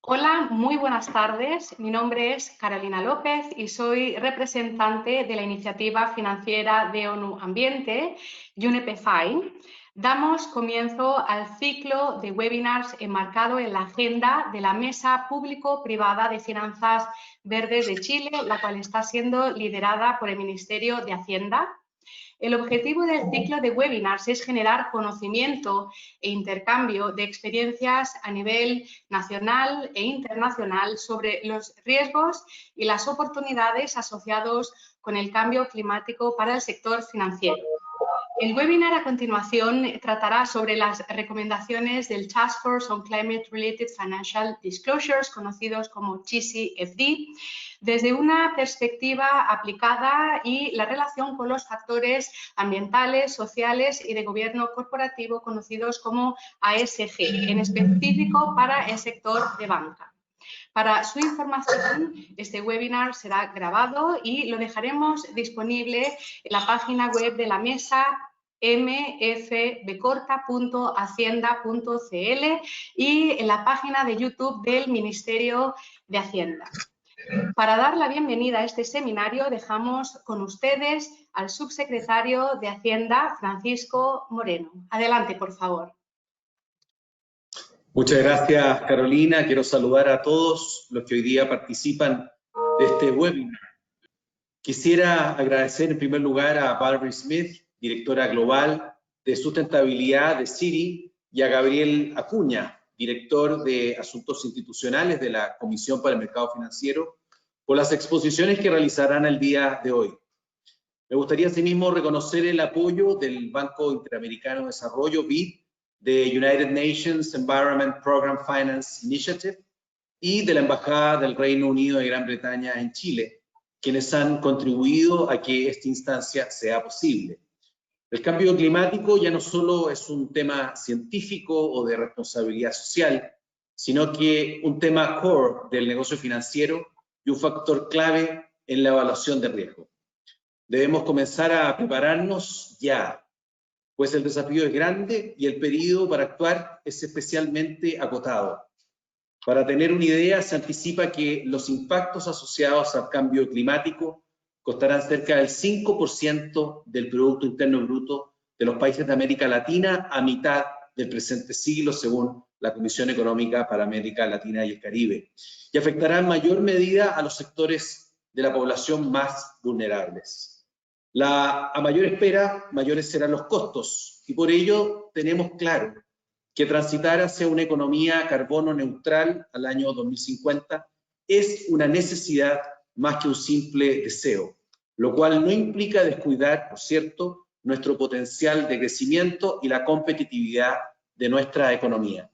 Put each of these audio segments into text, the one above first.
Hola, muy buenas tardes. Mi nombre es Carolina López y soy representante de la iniciativa financiera de ONU Ambiente, UNEP-FI. Damos comienzo al ciclo de webinars enmarcado en la agenda de la Mesa Público-Privada de Finanzas Verdes de Chile, la cual está siendo liderada por el Ministerio de Hacienda. El objetivo del ciclo de webinars es generar conocimiento e intercambio de experiencias a nivel nacional e internacional sobre los riesgos y las oportunidades asociados con el cambio climático para el sector financiero. El webinar a continuación tratará sobre las recomendaciones del Task Force on Climate-Related Financial Disclosures, conocidos como TCFD, desde una perspectiva aplicada y la relación con los factores ambientales, sociales y de gobierno corporativo, conocidos como ASG, en específico para el sector de banca. Para su información, este webinar será grabado y lo dejaremos disponible en la página web de la mesa mfbcorta.hacienda.cl y en la página de YouTube del Ministerio de Hacienda. Para dar la bienvenida a este seminario, dejamos con ustedes al subsecretario de Hacienda, Francisco Moreno. Adelante, por favor. Muchas gracias, Carolina. Quiero saludar a todos los que hoy día participan de este webinar. Quisiera agradecer en primer lugar a Valerie Smith, directora global de sustentabilidad de Citi, y a Gabriel Acuña, director de Asuntos Institucionales de la Comisión para el Mercado Financiero, por las exposiciones que realizarán el día de hoy. Me gustaría asimismo reconocer el apoyo del Banco Interamericano de Desarrollo, BID, de United Nations Environment Program Finance Initiative y de la Embajada del Reino Unido de Gran Bretaña en Chile, quienes han contribuido a que esta instancia sea posible. El cambio climático ya no solo es un tema científico o de responsabilidad social, sino que un tema core del negocio financiero y un factor clave en la evaluación de riesgo. Debemos comenzar a prepararnos ya, pues el desafío es grande y el periodo para actuar es especialmente acotado. Para tener una idea, se anticipa que los impactos asociados al cambio climático costarán cerca del 5% del Producto Interno Bruto de los países de América Latina a mitad del presente siglo, según la Comisión Económica para América Latina y el Caribe, y afectará en mayor medida a los sectores de la población más vulnerables. A mayor espera, mayores serán los costos, y por ello tenemos claro que transitar hacia una economía carbono neutral al año 2050 es una necesidad más que un simple deseo, lo cual no implica descuidar, por cierto, nuestro potencial de crecimiento y la competitividad de nuestra economía.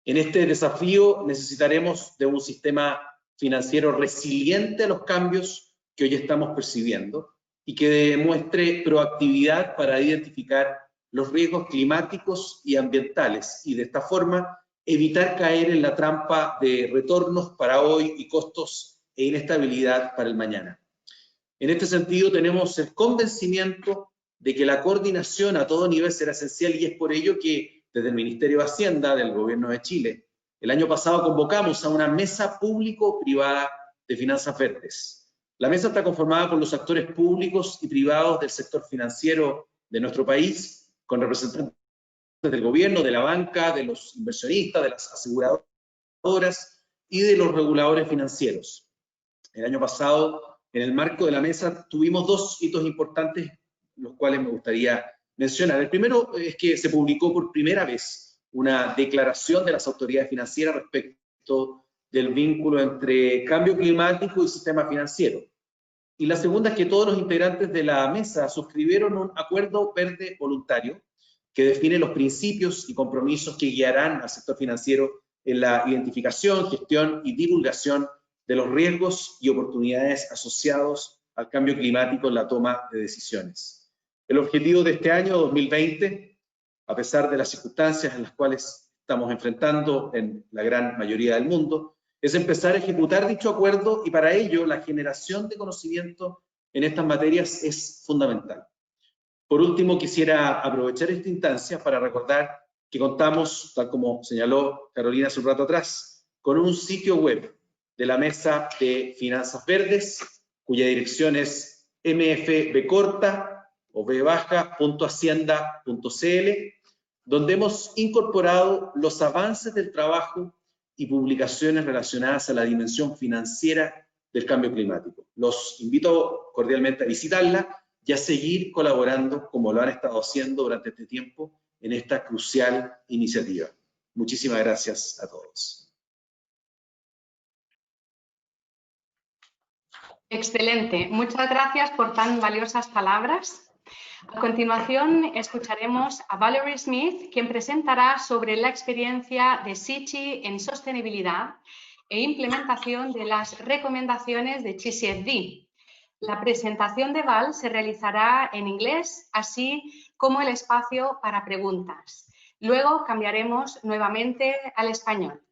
En este desafío necesitaremos de un sistema financiero resiliente a los cambios que hoy estamos percibiendo y que demuestre proactividad para identificar los riesgos climáticos y ambientales y de esta forma evitar caer en la trampa de retornos para hoy y costos e inestabilidad para el mañana. En este sentido tenemos el convencimiento de que la coordinación a todo nivel será esencial y es por ello que desde el Ministerio de Hacienda del Gobierno de Chile el año pasado convocamos a una mesa público-privada de finanzas verdes. La mesa está conformada por los actores públicos y privados del sector financiero de nuestro país, con representantes del gobierno, de la banca, de los inversionistas, de las aseguradoras y de los reguladores financieros. El año pasado, en el marco de la mesa, tuvimos dos hitos importantes, los cuales me gustaría mencionar. El primero es que se publicó por primera vez una declaración de las autoridades financieras respecto del vínculo entre cambio climático y sistema financiero. Y la segunda es que todos los integrantes de la mesa suscribieron un acuerdo verde voluntario que define los principios y compromisos que guiarán al sector financiero en la identificación, gestión y divulgación de los riesgos y oportunidades asociados al cambio climático en la toma de decisiones. El objetivo de este año 2020, a pesar de las circunstancias en las cuales estamos enfrentando en la gran mayoría del mundo, es empezar a ejecutar dicho acuerdo y para ello la generación de conocimiento en estas materias es fundamental. Por último, quisiera aprovechar esta instancia para recordar que contamos, tal como señaló Carolina hace un rato atrás, con un sitio web de la Mesa de Finanzas Verdes, cuya dirección es mfbcorta o b.hacienda.cl, donde hemos incorporado los avances del trabajo y publicaciones relacionadas a la dimensión financiera del cambio climático. Los invito cordialmente a visitarla y a seguir colaborando como lo han estado haciendo durante este tiempo en esta crucial iniciativa. Muchísimas gracias a todos. Excelente. Muchas gracias por tan valiosas palabras. A continuación, escucharemos a Valerie Smith, quien presentará sobre la experiencia de SICI en sostenibilidad e implementación de las recomendaciones de TCFD. La presentación de Val se realizará en inglés, así como el espacio para preguntas. Luego cambiaremos nuevamente al español.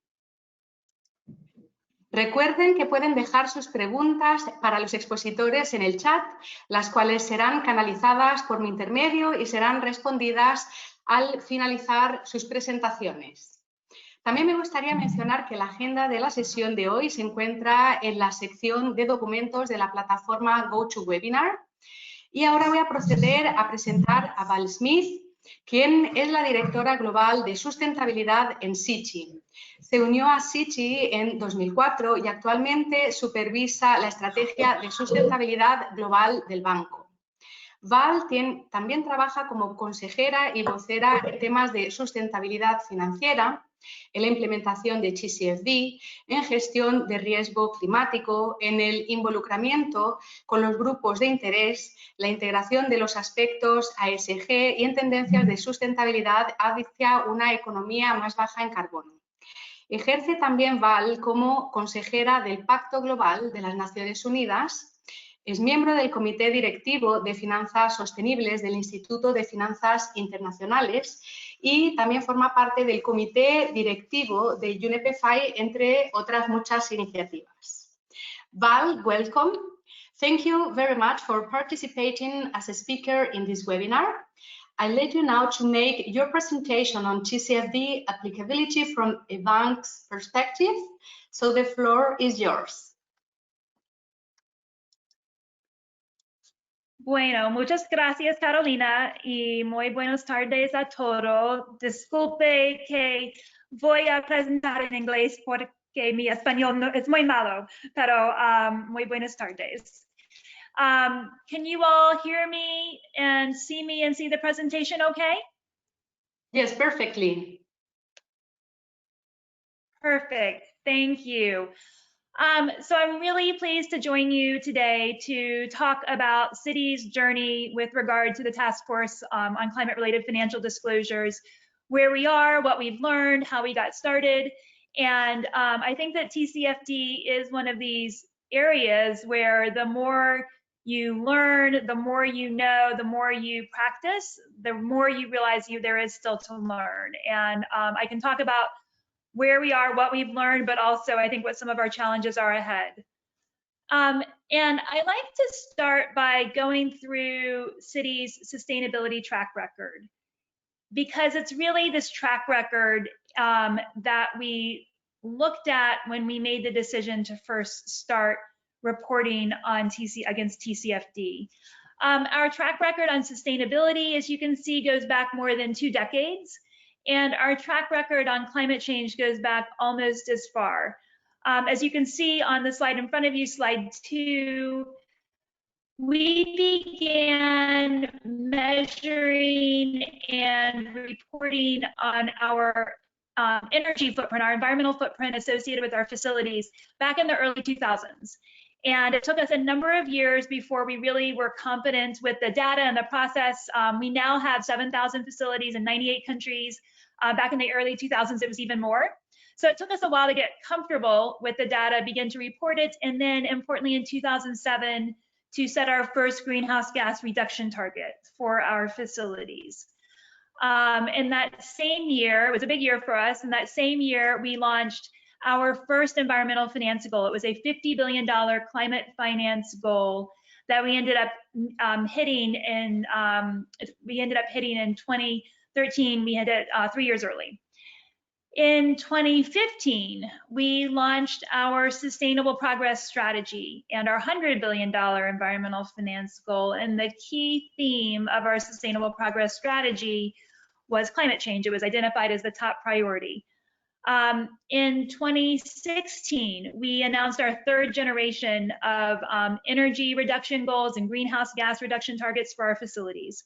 Recuerden que pueden dejar sus preguntas para los expositores en el chat, las cuales serán canalizadas por mi intermedio y serán respondidas al finalizar sus presentaciones. También me gustaría mencionar que la agenda de la sesión de hoy se encuentra en la sección de documentos de la plataforma GoToWebinar. Y ahora voy a proceder a presentar a Val Smith, quien es la directora global de sustentabilidad en SICI. Se unió a SICI en 2004 y actualmente supervisa la estrategia de sustentabilidad global del banco. Val también trabaja como consejera y vocera en temas de sustentabilidad financiera, en la implementación de TCFD, en gestión de riesgo climático, en el involucramiento con los grupos de interés, la integración de los aspectos ASG y en tendencias de sustentabilidad hacia una economía más baja en carbono. Ejerce también Val como consejera del Pacto Global de las Naciones Unidas. Es miembro del Comité Directivo de Finanzas Sostenibles del Instituto de Finanzas Internacionales y también forma parte del Comité Directivo de UNEP-FI, entre otras muchas iniciativas. Val, welcome. Thank you very much for participating as a speaker in this webinar. I'll let you now to make your presentation on TCFD applicability from a bank's perspective. So the floor is yours. Bueno, muchas gracias, Carolina, y muy buenas tardes a todos. Disculpe que voy a presentar en inglés porque mi español no, es muy malo, pero muy buenas tardes. Can you all hear me and see the presentation okay? Yes, perfectly. Perfect, thank you. So I'm really pleased to join you today to talk about Citi's journey with regard to the Task Force on Climate-Related Financial Disclosures, where we are, what we've learned, how we got started. And I think that TCFD is one of these areas where the more you learn, the more you know, the more you practice, the more you realize there is still to learn. And I can talk about where we are, what we've learned, but also I think what some of our challenges are ahead. And I like to start by going through Citi's sustainability track record, because it's really this track record that we looked at when we made the decision to first start reporting on against TCFD. Our track record on sustainability, as you can see, goes back more than 2 decades. And our track record on climate change goes back almost as far. As you can see on the slide in front of you, slide 2, we began measuring and reporting on our energy footprint, our environmental footprint associated with our facilities back in the early 2000s. And it took us a number of years before we really were confident with the data and the process. We now have 7,000 facilities in 98 countries. Back in the early 2000s, it was even more. So it took us a while to get comfortable with the data, begin to report it, and then importantly in 2007, to set our first greenhouse gas reduction target for our facilities. In that same year, it was a big year for us, in that same year, we launched our first environmental finance goal. It was a $50 billion climate finance goal that we ended up hitting in 2013. We hit it 3 years early. In 2015, we launched our Sustainable Progress Strategy and our $100 billion environmental finance goal. And the key theme of our Sustainable Progress Strategy was climate change. It was identified as the top priority. In 2016, we announced our third generation of energy reduction goals and greenhouse gas reduction targets for our facilities.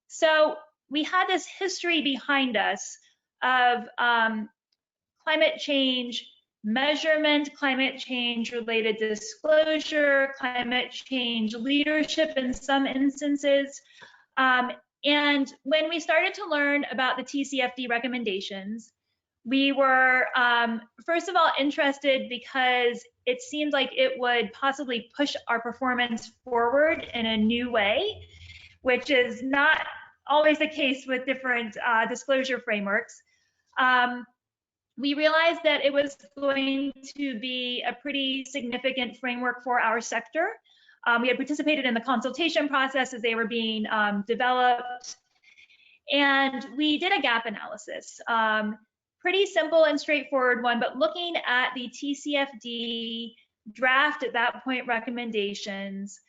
So we had this history behind us of climate change measurement, climate change related disclosure, climate change leadership in some instances. And when we started to learn about the TCFD recommendations, we were, first of all, interested because it seemed like it would possibly push our performance forward in a new way, which is not always the case with different disclosure frameworks. We realized that it was going to be a pretty significant framework for our sector. We had participated in the consultation process as they were being developed, and we did a gap analysis. Pretty simple and straightforward one, but looking at the TCFD draft at that point recommendations,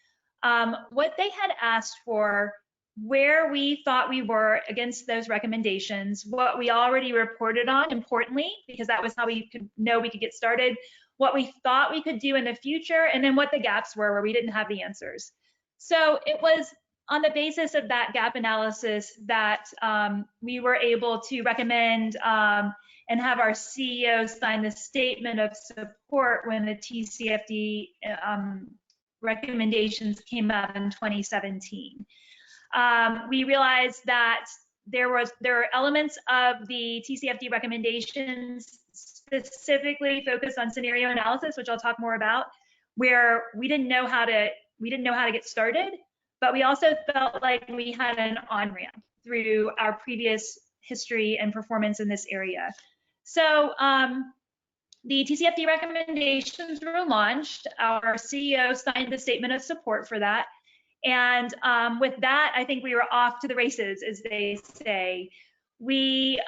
what they had asked for, where we thought we were against those recommendations, what we already reported on, importantly, because that was how we could know we could get started, what we thought we could do in the future, and then what the gaps were where we didn't have the answers. So it was on the basis of that gap analysis that we were able to recommend and have our CEO sign the statement of support when the TCFD recommendations came out in 2017. We realized that there are elements of the TCFD recommendations specifically focused on scenario analysis, which I'll talk more about, where we didn't know how to get started, but we also felt like we had an on-ramp through our previous history and performance in this area. So the TCFD recommendations were launched. Our CEO signed the statement of support for that. And with that, I think we were off to the races, as they say. We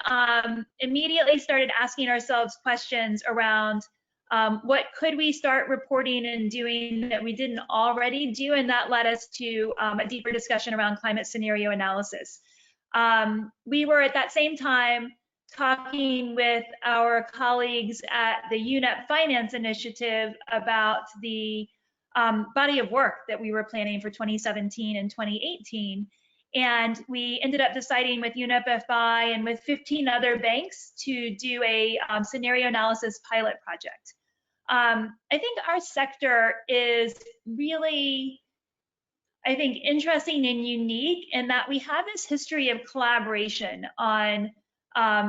immediately started asking ourselves questions around what could we start reporting and doing that we didn't already do, and that led us to a deeper discussion around climate scenario analysis. We were at that same time talking with our colleagues at the UNEP Finance Initiative about the body of work that we were planning for 2017 and 2018. And we ended up deciding with UNEP-FI and with 15 other banks to do a scenario analysis pilot project. I think our sector is really, I think, interesting and unique in that we have this history of collaboration on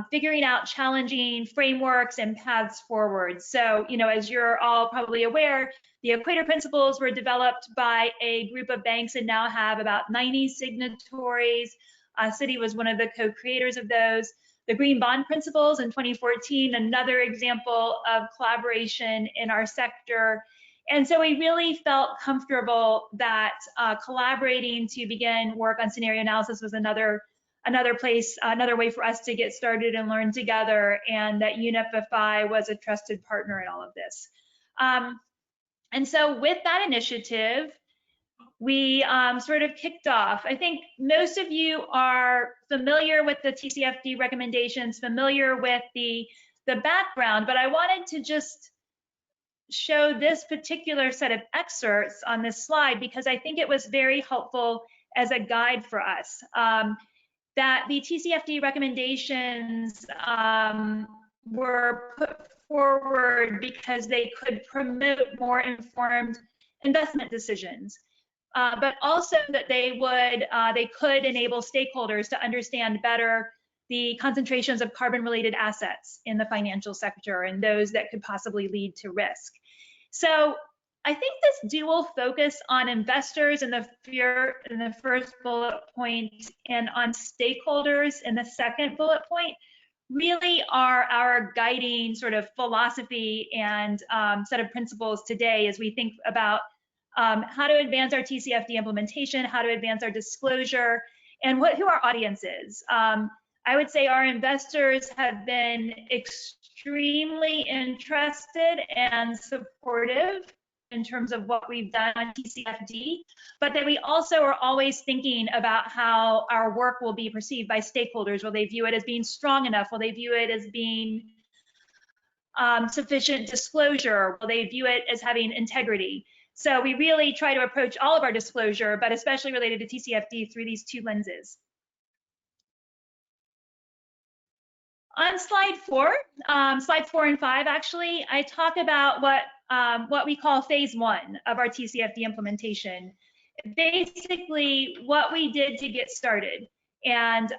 figuring out challenging frameworks and paths forward. So, you know, as you're all probably aware, the Equator Principles were developed by a group of banks and now have about 90 signatories. Citi was one of the co-creators of those. The Green Bond Principles in 2014, another example of collaboration in our sector. And so we really felt comfortable that collaborating to begin work on scenario analysis was another place, another way for us to get started and learn together, and that UNEP-FI was a trusted partner in all of this. And so with that initiative, we sort of kicked off. I think most of you are familiar with the TCFD recommendations, familiar with the background, but I wanted to just show this particular set of excerpts on this slide because I think it was very helpful as a guide for us. That the TCFD recommendations were put forward because they could promote more informed investment decisions, but also that they could enable stakeholders to understand better the concentrations of carbon-related assets in the financial sector and those that could possibly lead to risk. So I think this dual focus on investors in the first bullet point and on stakeholders in the second bullet point really are our guiding sort of philosophy and set of principles today as we think about how to advance our TCFD implementation, how to advance our disclosure, and who our audience is. I would say our investors have been extremely interested and supportive in terms of what we've done on TCFD, but that we also are always thinking about how our work will be perceived by stakeholders. Will they view it as being strong enough? Will they view it as being sufficient disclosure? Will they view it as having integrity? So we really try to approach all of our disclosure, but especially related to TCFD, through these two lenses. On slide 4 and 5, actually, I talk about what we call phase 1 of our TCFD implementation. Basically, what we did to get started and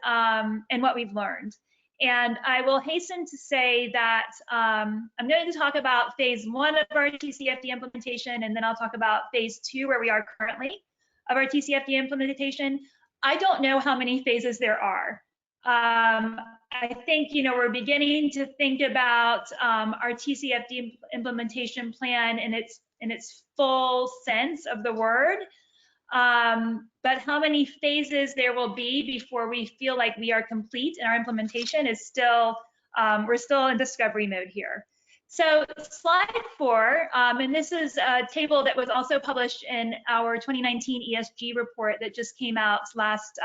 what we've learned. And I will hasten to say that I'm going to talk about phase 1 of our TCFD implementation, and then I'll talk about phase 2, where we are currently, of our TCFD implementation. I don't know how many phases there are. I think, we're beginning to think about our TCFD implementation plan in its full sense of the word. But how many phases there will be before we feel like we are complete in our implementation is still, we're still in discovery mode here. So slide 4, and this is a table that was also published in our 2019 ESG report that just came out last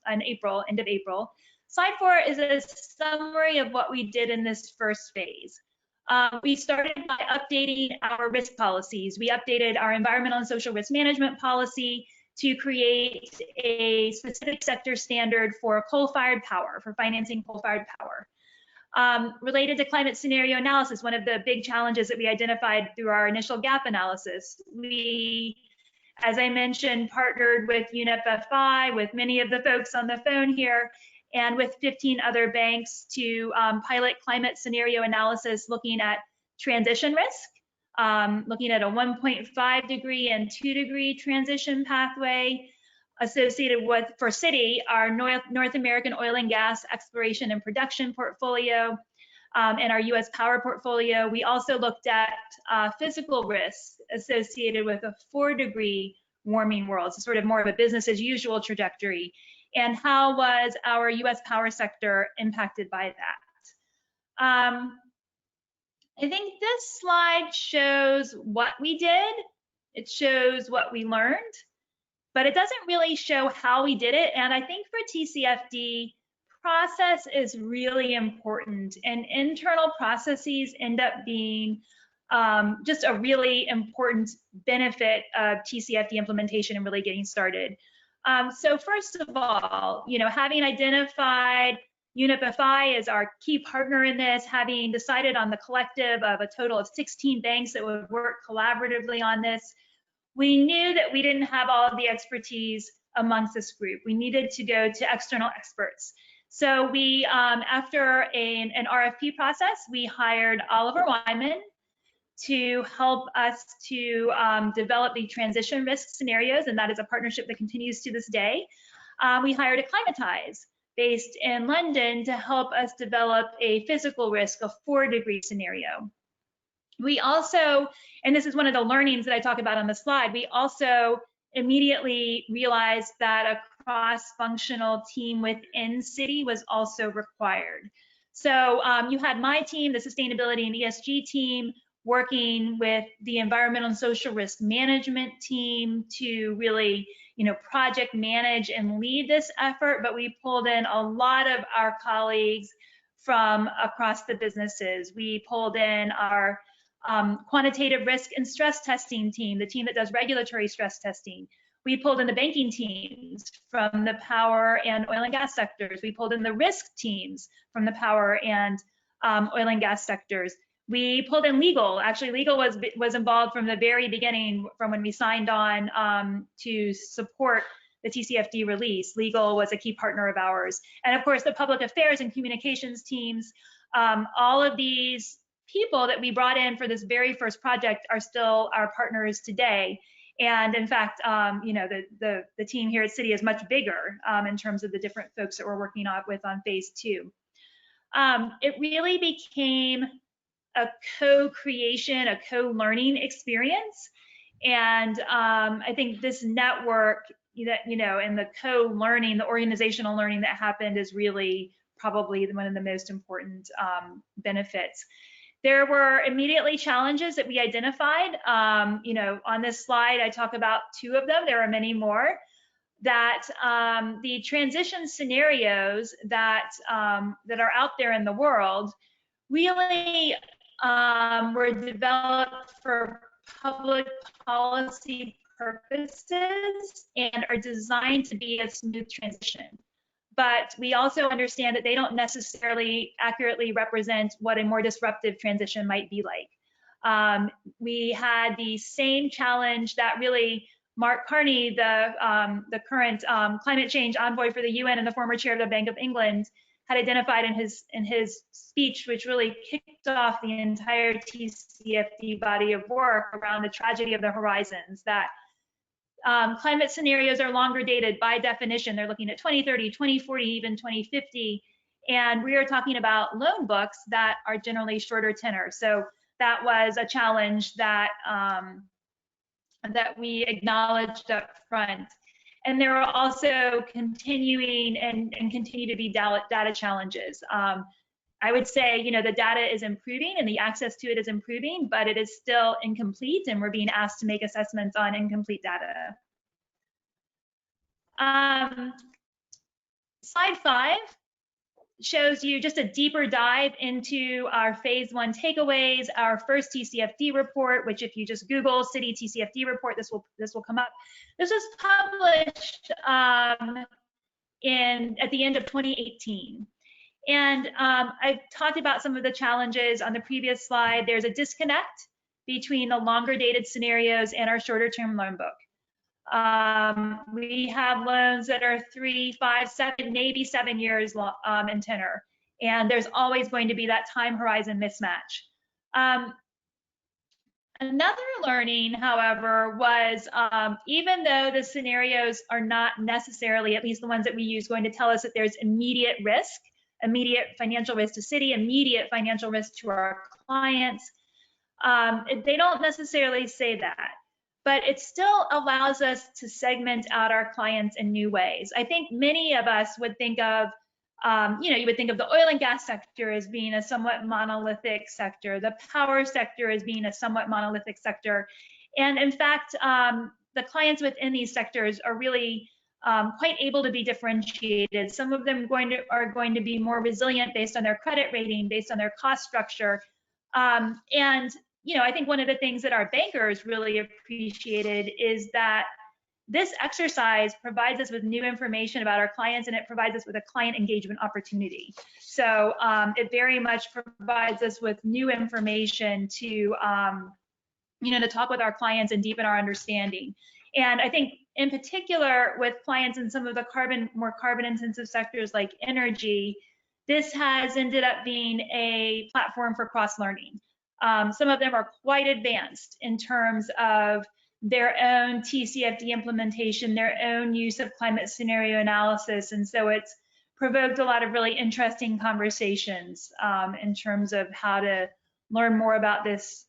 in April, end of April. Slide 4 is a summary of what we did in this first phase. We started by updating our risk policies. We updated our environmental and social risk management policy to create a specific sector standard for coal-fired power, for financing coal-fired power. Related to climate scenario analysis, one of the big challenges that we identified through our initial gap analysis, we, as I mentioned, partnered with UNEP-FI, with many of the folks on the phone here, and with 15 other banks to pilot climate scenario analysis looking at transition risk, looking at a 1.5 degree and 2 degree transition pathway associated with, for Citi, our North American oil and gas exploration and production portfolio, and our US power portfolio. We also looked at physical risks associated with a 4 degree warming world, so sort of more of a business as usual trajectory. And how was our US power sector impacted by that? I think this slide shows what we did. It shows what we learned, but it doesn't really show how we did it. And I think for TCFD, process is really important, and internal processes end up being just a really important benefit of TCFD implementation and really getting started. So first of all, having identified UNEP-FI as our key partner in this, having decided on the collective of a total of 16 banks that would work collaboratively on this, we knew that we didn't have all of the expertise amongst this group. We needed to go to external experts. So we, after an RFP process, we hired Oliver Wyman to help us to develop the transition risk scenarios, and that is a partnership that continues to this day. We hired Acclimatize, based in London, to help us develop a physical risk, a 4 degree scenario. We also, and this is one of the learnings that I talk about on the slide, we also immediately realized that a cross-functional team within Citi was also required. So you had my team, the sustainability and ESG team, working with the environmental and social risk management team to really, project manage and lead this effort, but we pulled in a lot of our colleagues from across the businesses. We pulled in our quantitative risk and stress testing team, the team that does regulatory stress testing. We pulled in the banking teams from the power and oil and gas sectors. We pulled in the risk teams from the power and oil and gas sectors. We pulled in legal. Actually, legal was involved from the very beginning, from when we signed on to support the TCFD release. Legal was a key partner of ours. And of course, the public affairs and communications teams, all of these people that we brought in for this very first project are still our partners today. And in fact, the team here at Citi is much bigger in terms of the different folks that we're working with on phase 2. It really became a co-creation, a co-learning experience. And I think this network, and the co-learning, the organizational learning that happened is really, probably one of the most important benefits. There were immediately challenges that we identified. You know, on this slide, I talk about 2 of them. There are many more. That the transition scenarios that that are out there in the world really were developed for public policy purposes and are designed to be a smooth transition. But we also understand that they don't necessarily accurately represent what a more disruptive transition might be like. We had the same challenge that really Mark Carney, the current climate change envoy for the UN and the former chair of the Bank of England, had identified in his speech, which really kicked off the entire TCFD body of work around the tragedy of the horizons, that climate scenarios are longer dated by definition. They're looking at 2030, 2040, even 2050. And we are talking about loan books that are generally shorter tenor. So that was a challenge that, that we acknowledged up front. And there are also continuing and continue to be data challenges. I would say, you know, the data is improving and the access to it is improving, but it is still incomplete, and we're being asked to make assessments on incomplete data. Slide 5 shows you just a deeper dive into our phase 1 takeaways, our first TCFD report, which if you just Google city TCFD report, this will come up. This was published at the end of 2018. And I've talked about some of the challenges on the previous slide. There's a disconnect between the longer dated scenarios and our shorter term loan book. We have loans that are 3, 5, 7, maybe 7 years in tenor, and there's always going to be that time horizon mismatch. Another learning, however, was even though the scenarios are not necessarily, at least the ones that we use, going to tell us that there's immediate risk, immediate financial risk to city, immediate financial risk to our clients, they don't necessarily say that. But it still allows us to segment out our clients in new ways. I think many of us would think of, you know, you would think of the oil and gas sector as being a somewhat monolithic sector, the power sector as being a somewhat monolithic sector. And in fact, the clients within these sectors are really quite able to be differentiated. Some of them are going to be more resilient based on their credit rating, based on their cost structure. And you know, I think one of the things that our bankers really appreciated is that this exercise provides us with new information about our clients, and it provides us with a client engagement opportunity. So it very much provides us with new information to, you know, to talk with our clients and deepen our understanding. And I think in particular with clients in some of the more carbon intensive sectors like energy, this has ended up being a platform for cross-learning. Some of them are quite advanced in terms of their own TCFD implementation, their own use of climate scenario analysis. And so it's provoked a lot of really interesting conversations in terms of how to learn more about this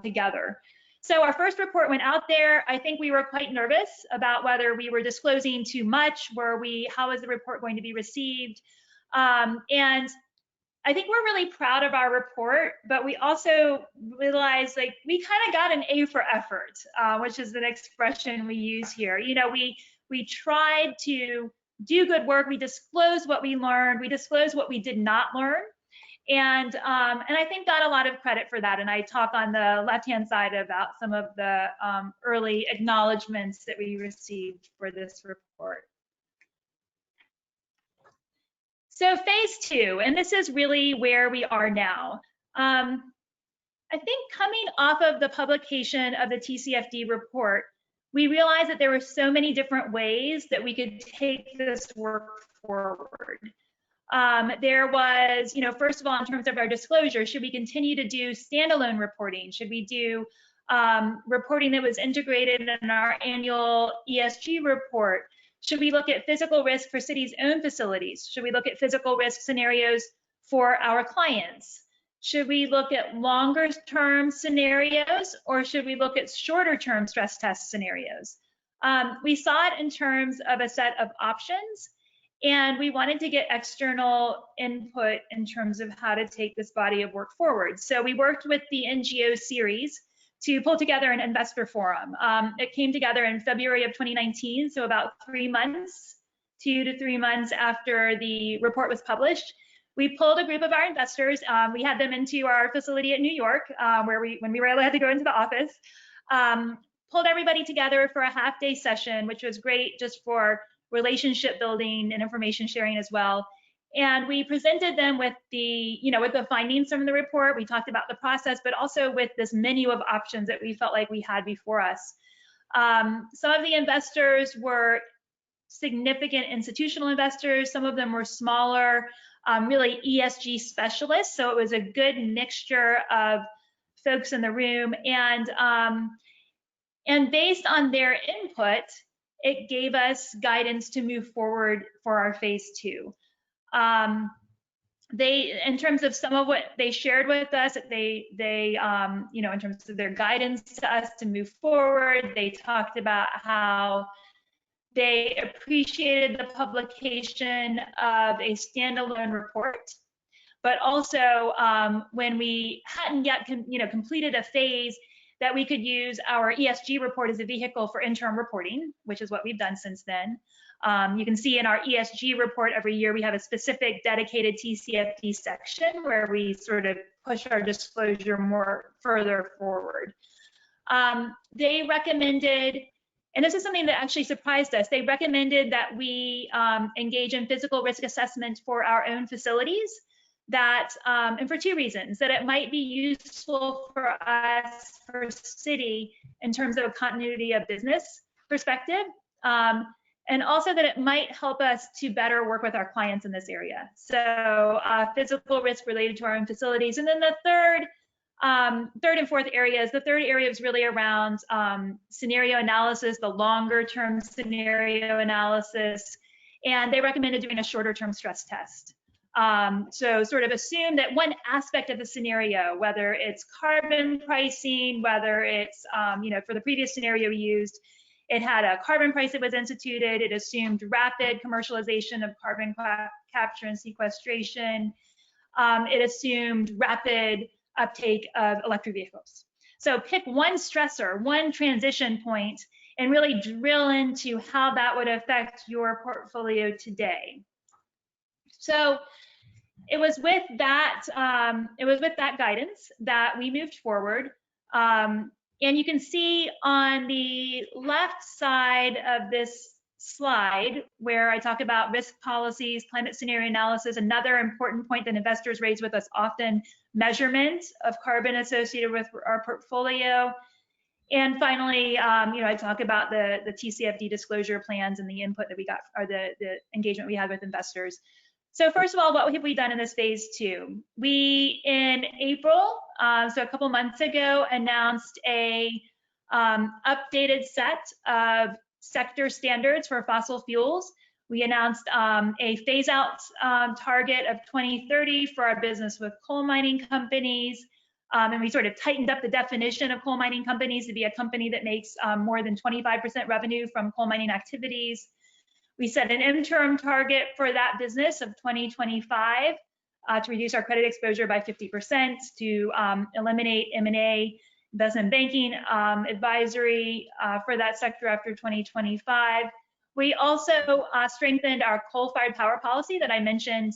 together. So our first report went out there. I think we were quite nervous about whether we were disclosing too much. How is the report going to be received? And I think we're really proud of our report, but we also realized like we kind of got an A for effort, which is an expression we use here. You know, we tried to do good work. We disclosed what we learned. We disclosed what we did not learn, and I think got a lot of credit for that. And I talk on the left-hand side about some of the early acknowledgments that we received for this report. So phase 2, and this is really where we are now. I think coming off of the publication of the TCFD report, we realized that there were so many different ways that we could take this work forward. There was, you know, first of all, in terms of our disclosure, should we continue to do standalone reporting? Should we do reporting that was integrated in our annual ESG report? Should we look at physical risk for cities' own facilities? Should we look at physical risk scenarios for our clients? Should we look at longer term scenarios, or should we look at shorter term stress test scenarios? We saw it in terms of a set of options, And we wanted to get external input in terms of how to take this body of work forward. So we worked with the NGO series to pull together an investor forum. It came together in February of 2019, so about 3 months, 2 to 3 months after the report was published. We pulled a group of our investors. We had them into our facility at New York, when we were able to go into the office. Pulled everybody together for a half-day session, which was great just for relationship building and information sharing as well. And we presented them with with the findings from the report. We talked about the process, but also with this menu of options that we felt like we had before us. Some of the investors were significant institutional investors. Some of them were smaller, really ESG specialists. So it was a good mixture of folks in the room. And based on their input, it gave us guidance to move forward for our phase 2. In terms of some of what they shared with us, in terms of their guidance to us to move forward, they talked about how they appreciated the publication of a standalone report, but also when we hadn't yet completed a phase, that we could use our ESG report as a vehicle for interim reporting, which is what we've done since then. You can see in our ESG report every year, we have a specific dedicated TCFD section where we sort of push our disclosure more further forward. They recommended, and this is something that actually surprised us, they recommended that we engage in physical risk assessment for our own facilities. And for 2 reasons, that it might be useful for us, for city, in terms of a continuity of business perspective, and also that it might help us to better work with our clients in this area. So physical risk related to our own facilities. And then the third and fourth areas, the third area is really around scenario analysis, the longer term scenario analysis, and they recommended doing a shorter term stress test. So sort of assume that one aspect of the scenario, whether it's carbon pricing, whether it's, for the previous scenario we used, it had a carbon price that was instituted. It assumed rapid commercialization of carbon capture and sequestration. It assumed rapid uptake of electric vehicles. So pick one stressor, one transition point, and really drill into how that would affect your portfolio today. So it was with that guidance that we moved forward. And you can see on the left side of this slide where I talk about risk policies, climate scenario analysis, another important point that investors raise with us often, measurement of carbon associated with our portfolio. And finally, I talk about the TCFD disclosure plans and the input that we got, or the engagement we had with investors. So first of all, what have we done in this phase 2? We, in April, so a couple months ago, announced a updated set of sector standards for fossil fuels. We announced a phase out target of 2030 for our business with coal mining companies. And we sort of tightened up the definition of coal mining companies to be a company that makes more than 25% revenue from coal mining activities. We set an interim target for that business of 2025 to reduce our credit exposure by 50%, to eliminate M&A, investment banking, advisory for that sector after 2025. We also strengthened our coal-fired power policy that I mentioned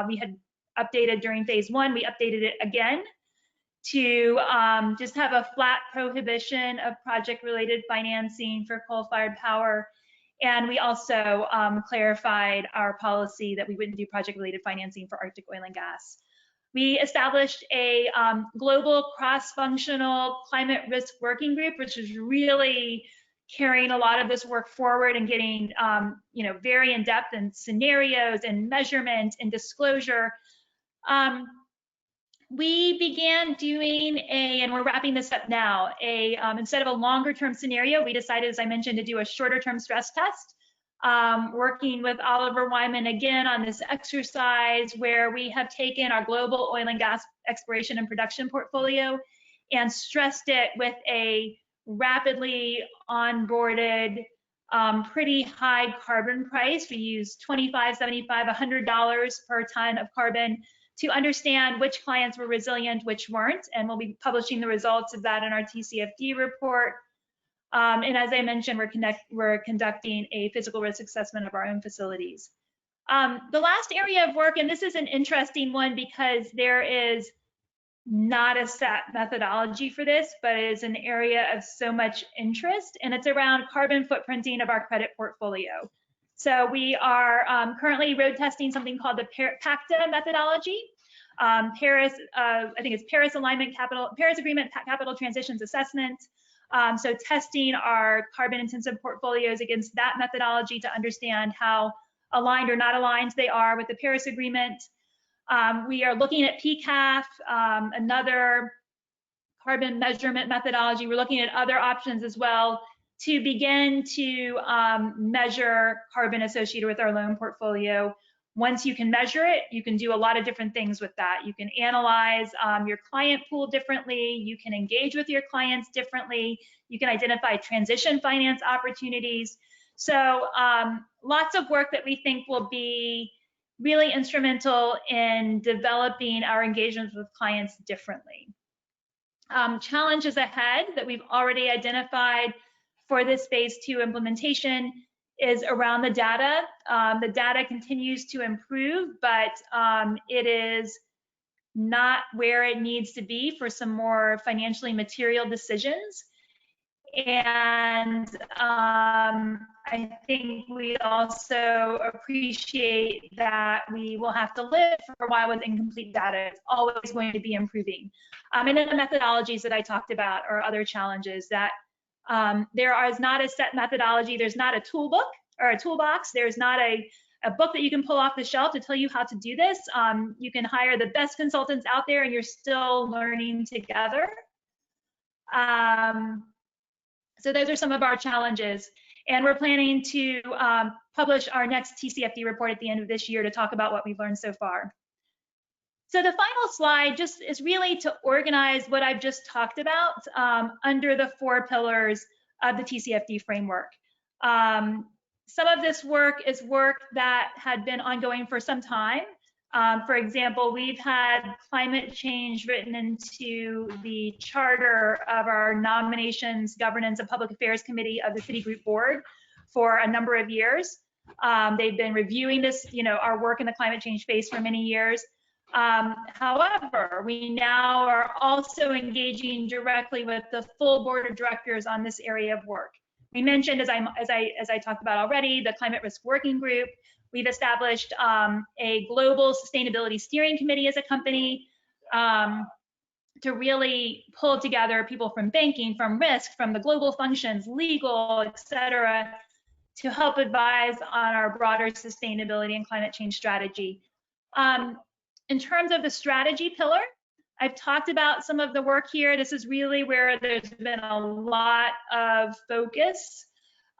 we had updated during phase 1. We updated it again to just have a flat prohibition of project-related financing for coal-fired power. And we also clarified our policy that we wouldn't do project-related financing for Arctic oil and gas. We established a global cross-functional climate risk working group, which is really carrying a lot of this work forward and getting very in-depth in scenarios and measurement and disclosure. We began doing and we're wrapping this up now, instead of a longer term scenario, we decided, as I mentioned, to do a shorter term stress test, working with Oliver Wyman again on this exercise where we have taken our global oil and gas exploration and production portfolio and stressed it with a rapidly onboarded pretty high carbon price. We use $25, $75, $100 per ton of carbon to understand which clients were resilient, which weren't, and we'll be publishing the results of that in our TCFD report. And as I mentioned, we're conducting a physical risk assessment of our own facilities. The last area of work, and this is an interesting one because there is not a set methodology for this, but it is an area of so much interest, and it's around carbon footprinting of our credit portfolio. So we are currently road testing something called the PACTA methodology. I think it's Paris Agreement Capital Transitions Assessment. So testing our carbon intensive portfolios against that methodology to understand how aligned or not aligned they are with the Paris Agreement. We are looking at PCAF, another carbon measurement methodology. We're looking at other options as well to begin to measure carbon associated with our loan portfolio. Once you can measure it, you can do a lot of different things with that. You can analyze your client pool differently. You can engage with your clients differently. You can identify transition finance opportunities. So lots of work that we think will be really instrumental in developing our engagements with clients differently. Challenges ahead that we've already identified for this phase 2 implementation is around the data. The data continues to improve, but it is not where it needs to be for some more financially material decisions. And I think we also appreciate that we will have to live for a while with incomplete data. It's always going to be improving. And then the methodologies that I talked about are other challenges that there is not a set methodology. There's not a toolbook or a toolbox. There's not a book that you can pull off the shelf to tell you how to do this. You can hire the best consultants out there and you're still learning together. So those are some of our challenges. And we're planning to publish our next TCFD report at the end of this year to talk about what we've learned so far. So the final slide just is really to organize what I've just talked about under the 4 pillars of the TCFD framework. Some of this work is work that had been ongoing for some time. For example, we've had climate change written into the charter of our Nominations, Governance, and Public Affairs Committee of the Citigroup Board for a number of years. They've been reviewing this, our work in the climate change space for many years. However, we now are also engaging directly with the full board of directors on this area of work. We mentioned, as I talked about already, the Climate Risk Working Group. We've established a global sustainability steering committee as a company to really pull together people from banking, from risk, from the global functions, legal, et cetera, to help advise on our broader sustainability and climate change strategy. In terms of the strategy pillar, I've talked about some of the work here. This is really where there's been a lot of focus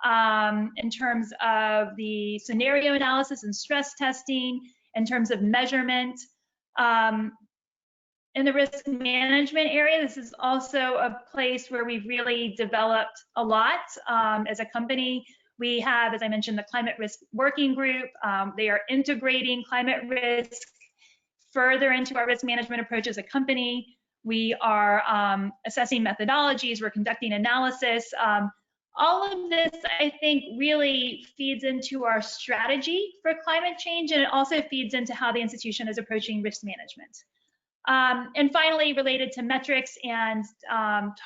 in terms of the scenario analysis and stress testing, in terms of measurement. In the risk management area, this is also a place where we've really developed a lot as a company. We have, as I mentioned, the Climate Risk Working Group. They are integrating climate risk further into our risk management approach as a company. We are assessing methodologies, we're conducting analysis. All of this, I think, really feeds into our strategy for climate change, and it also feeds into how the institution is approaching risk management. And finally, related to metrics and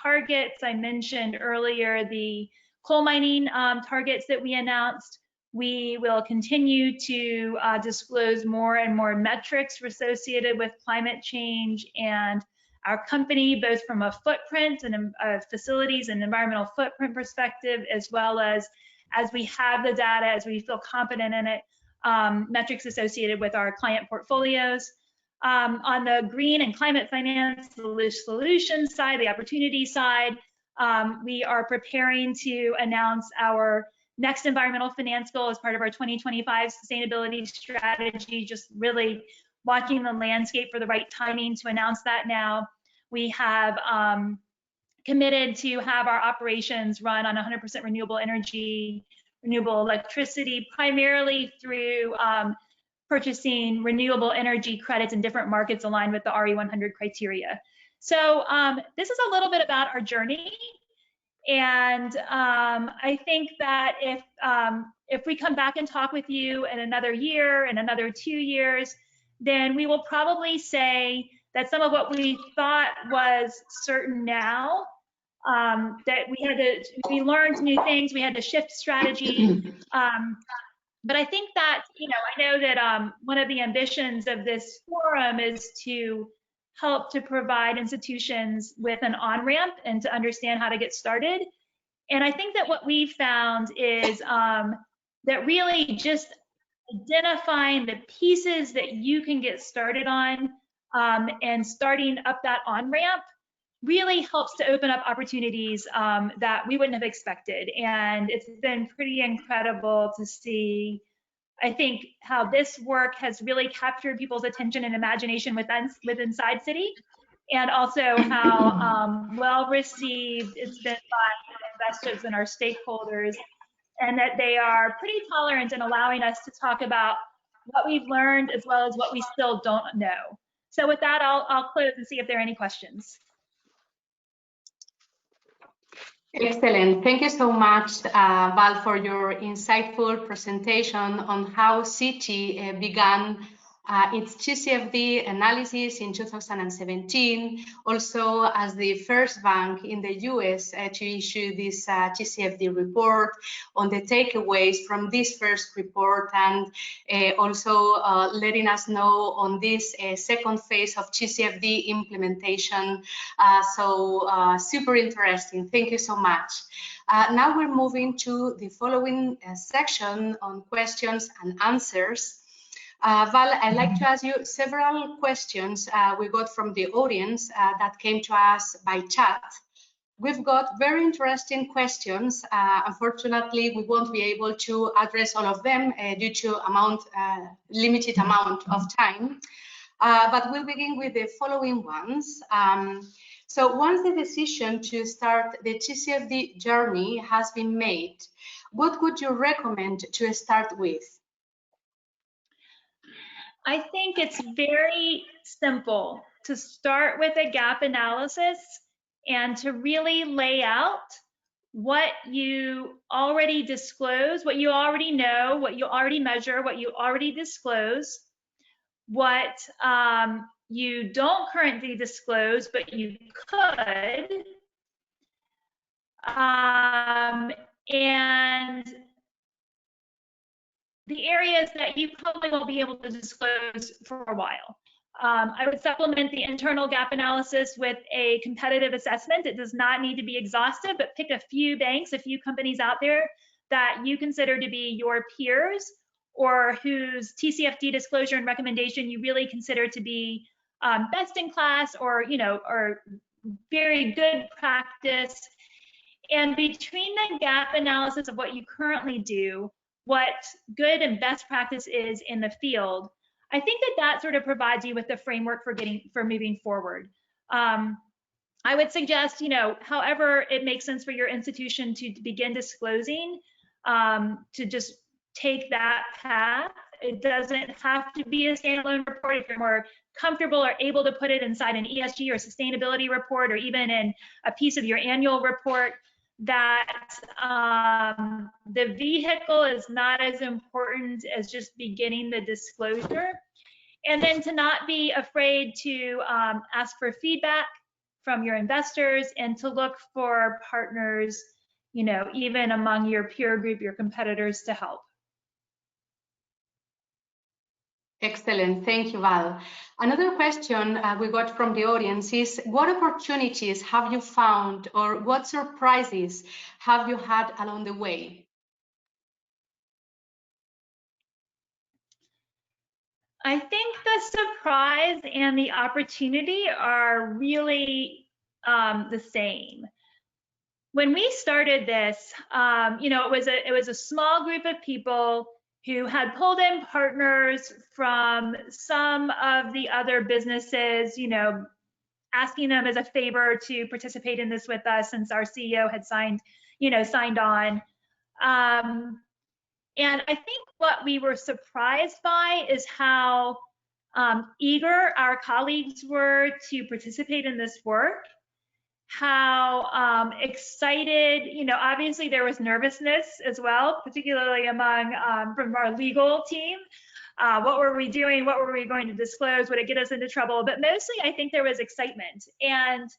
targets, I mentioned earlier the coal mining targets that we announced. We will continue to disclose more and more metrics associated with climate change and our company, both from a footprint and facilities and environmental footprint perspective, as well as we have the data, as we feel confident in it, metrics associated with our client portfolios. On the green and climate finance solutions side, the opportunity side, we are preparing to announce our next environmental finance goal as part of our 2025 sustainability strategy, just really watching the landscape for the right timing to announce that now. We have committed to have our operations run on 100% renewable energy renewable electricity, primarily through purchasing renewable energy credits in different markets aligned with the RE100 criteria. So this is a little bit about our journey. And I think that if we come back and talk with you in another year and another 2 years, then we will probably say that some of what we thought was certain now, that we learned new things, we had to shift strategy. But I think that, I know that one of the ambitions of this forum is to help to provide institutions with an on-ramp and to understand how to get started. And I think that what we've found is that really just identifying the pieces that you can get started on and starting up that on-ramp really helps to open up opportunities that we wouldn't have expected. And it's been pretty incredible to see, I think, how this work has really captured people's attention and imagination within Side City, and also how well received it's been by investors and our stakeholders, and that they are pretty tolerant in allowing us to talk about what we've learned as well as what we still don't know. So with that, I'll close and see if there are any questions. Excellent. Thank you so much, Val, for your insightful presentation on how Citi began its TCFD analysis in 2017, also as the first bank in the US to issue this TCFD report on the takeaways from this first report, and also letting us know on this second phase of TCFD implementation. So super interesting. Thank you so much. Now we're moving to the following section on questions and answers. Val, I'd like to ask you several questions we got from the audience that came to us by chat. We've got very interesting questions. Unfortunately, we won't be able to address all of them due to limited amount of time. But we'll begin with the following ones. So once the decision to start the TCFD journey has been made, what would you recommend to start with? I think it's very simple to start with a gap analysis and to really lay out what you already disclose, what you already know, what you already measure, what you already disclose, what you don't currently disclose, but you could, and the areas that you probably won't be able to disclose for a while. I would supplement the internal gap analysis with a competitive assessment. It does not need to be exhaustive, but pick a few banks, a few companies out there that you consider to be your peers, or whose TCFD disclosure and recommendation you really consider to be best in class, or or very good practice. And between the gap analysis of what you currently do, what good and best practice is in the field, I think that sort of provides you with the framework for moving forward. I would suggest, however it makes sense for your institution to begin disclosing, to just take that path. It doesn't have to be a standalone report. If you're more comfortable or able to put it inside an ESG or sustainability report, or even in a piece of your annual report, that the vehicle is not as important as just beginning the disclosure. And then to not be afraid to ask for feedback from your investors, and to look for partners, even among your peer group, your competitors, to help. Excellent, thank you, Val. Another question we got from the audience is, what opportunities have you found, or what surprises have you had along the way? I think the surprise and the opportunity are really the same. When we started this, it was a small group of people who had pulled in partners from some of the other businesses, asking them as a favor to participate in this with us, since our CEO had signed on. And I think what we were surprised by is how eager our colleagues were to participate in this work, how excited, obviously there was nervousness as well, particularly among from our legal team. What were we doing? What were we going to disclose? Would it get us into trouble? But mostly I think there was excitement. And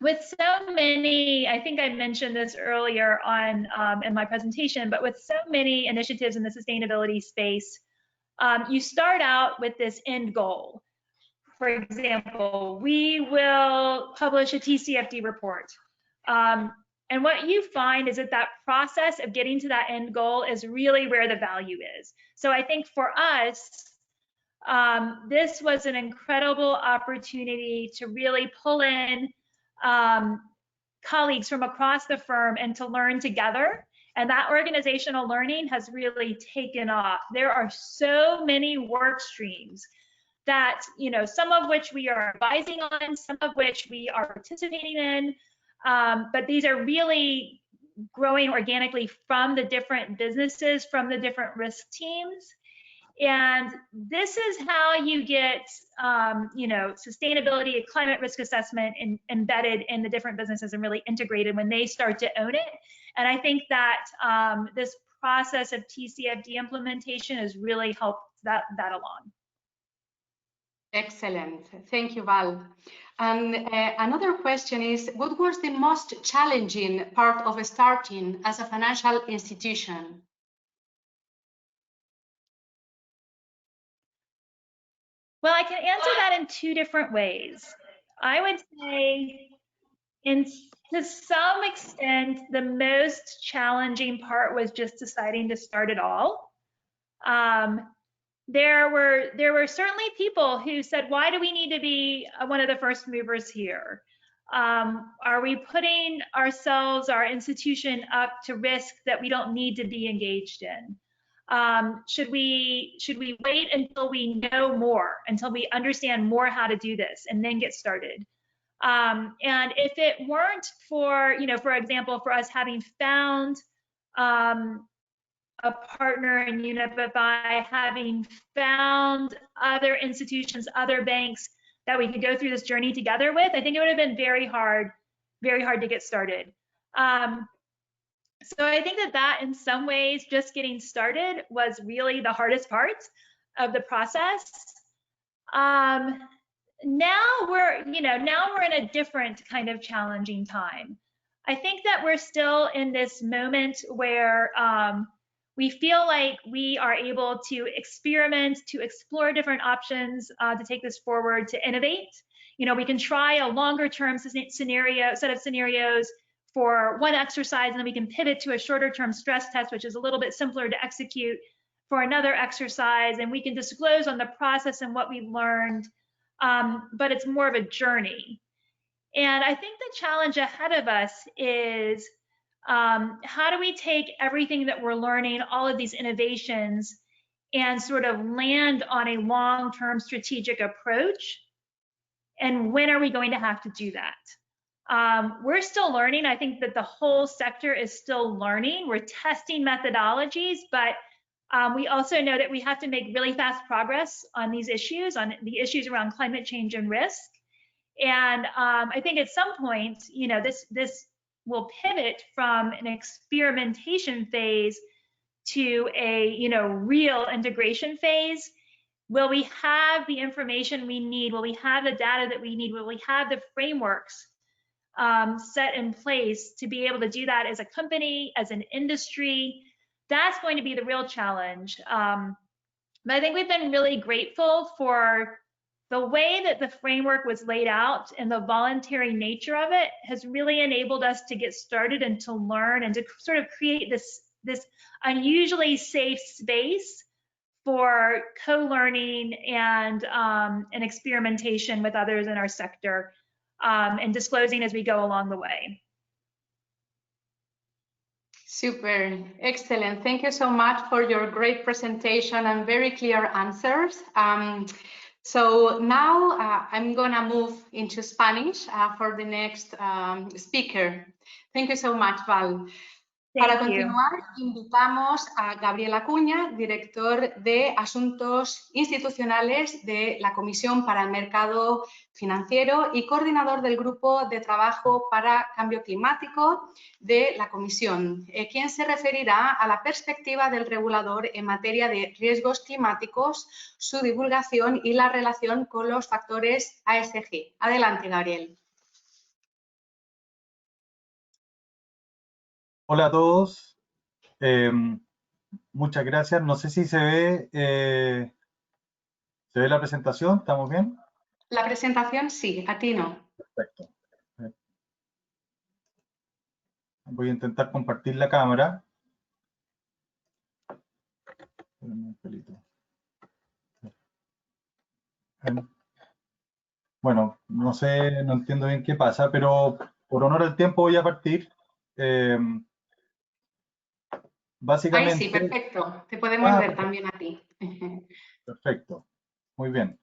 with so many, I think I mentioned this earlier on in my presentation, but with so many initiatives in the sustainability space, you start out with this end goal. For example, we will publish a TCFD report. And what you find is that that process of getting to that end goal is really where the value is. So I think for us, this was an incredible opportunity to really pull in colleagues from across the firm and to learn together. And that organizational learning has really taken off. There are so many work streams that, some of which we are advising on, some of which we are participating in, but these are really growing organically from the different businesses, from the different risk teams. And this is how you get, sustainability and climate risk assessment embedded in the different businesses and really integrated when they start to own it. And I think that this process of TCFD implementation has really helped that along. Excellent. Thank you, Val. And another question is, what was the most challenging part of starting as a financial institution? Well, I can answer that in two different ways. I would say, to some extent, the most challenging part was just deciding to start it all. There were certainly people who said, why do we need to be one of the first movers here? Are we putting ourselves, our institution, up to risk that we don't need to be engaged in? Should we wait until we know more, until we understand more how to do this, and then get started? And if it weren't for, for example, for us having found a partner in UNEP-FI, having found other institutions, other banks that we could go through this journey together with, I think it would have been very hard to get started. So I think that in some ways, just getting started was really the hardest part of the process. Now we're in a different kind of challenging time. I think that we're still in this moment where we feel like we are able to experiment, to explore different options, to take this forward, to innovate. We can try a longer term set of scenarios for one exercise, and then we can pivot to a shorter term stress test, which is a little bit simpler to execute, for another exercise, and we can disclose on the process and what we learned, but it's more of a journey. And I think the challenge ahead of us is, how do we take everything that we're learning, all of these innovations, and sort of land on a long-term strategic approach? And when are we going to have to do that? We're still learning. I think that the whole sector is still learning. We're testing methodologies, but we also know that we have to make really fast progress on these issues, on the issues around climate change and risk. And I think at some point, this will pivot from an experimentation phase to a real integration phase. Will we have the information we need? Will we have the data that we need? Will we have the frameworks set in place to be able to do that as a company, as an industry? That's going to be the real challenge. But I think we've been really grateful for the way that the framework was laid out, and the voluntary nature of it has really enabled us to get started and to learn and to sort of create this unusually safe space for co-learning and experimentation with others in our sector, and disclosing as we go along the way. Super, excellent. Thank you so much for your great presentation and very clear answers. So now I'm gonna move into Spanish for the next speaker. Thank you so much, Val. Para continuar, invitamos a Gabriel Acuña, director de Asuntos Institucionales de la Comisión para el Mercado Financiero y coordinador del Grupo de Trabajo para Cambio Climático de la Comisión, quien se referirá a la perspectiva del regulador en materia de riesgos climáticos, su divulgación y la relación con los factores ASG. Adelante, Gabriel. Hola a todos. Muchas gracias. No sé si ¿se ve la presentación? ¿Estamos bien? La presentación sí, a ti no. Perfecto. Voy a intentar compartir la cámara. Bueno, no sé, no entiendo bien qué pasa, pero por honor al tiempo voy a partir. Básicamente... Ahí sí, perfecto. Te podemos ver también a ti. Perfecto. Muy bien.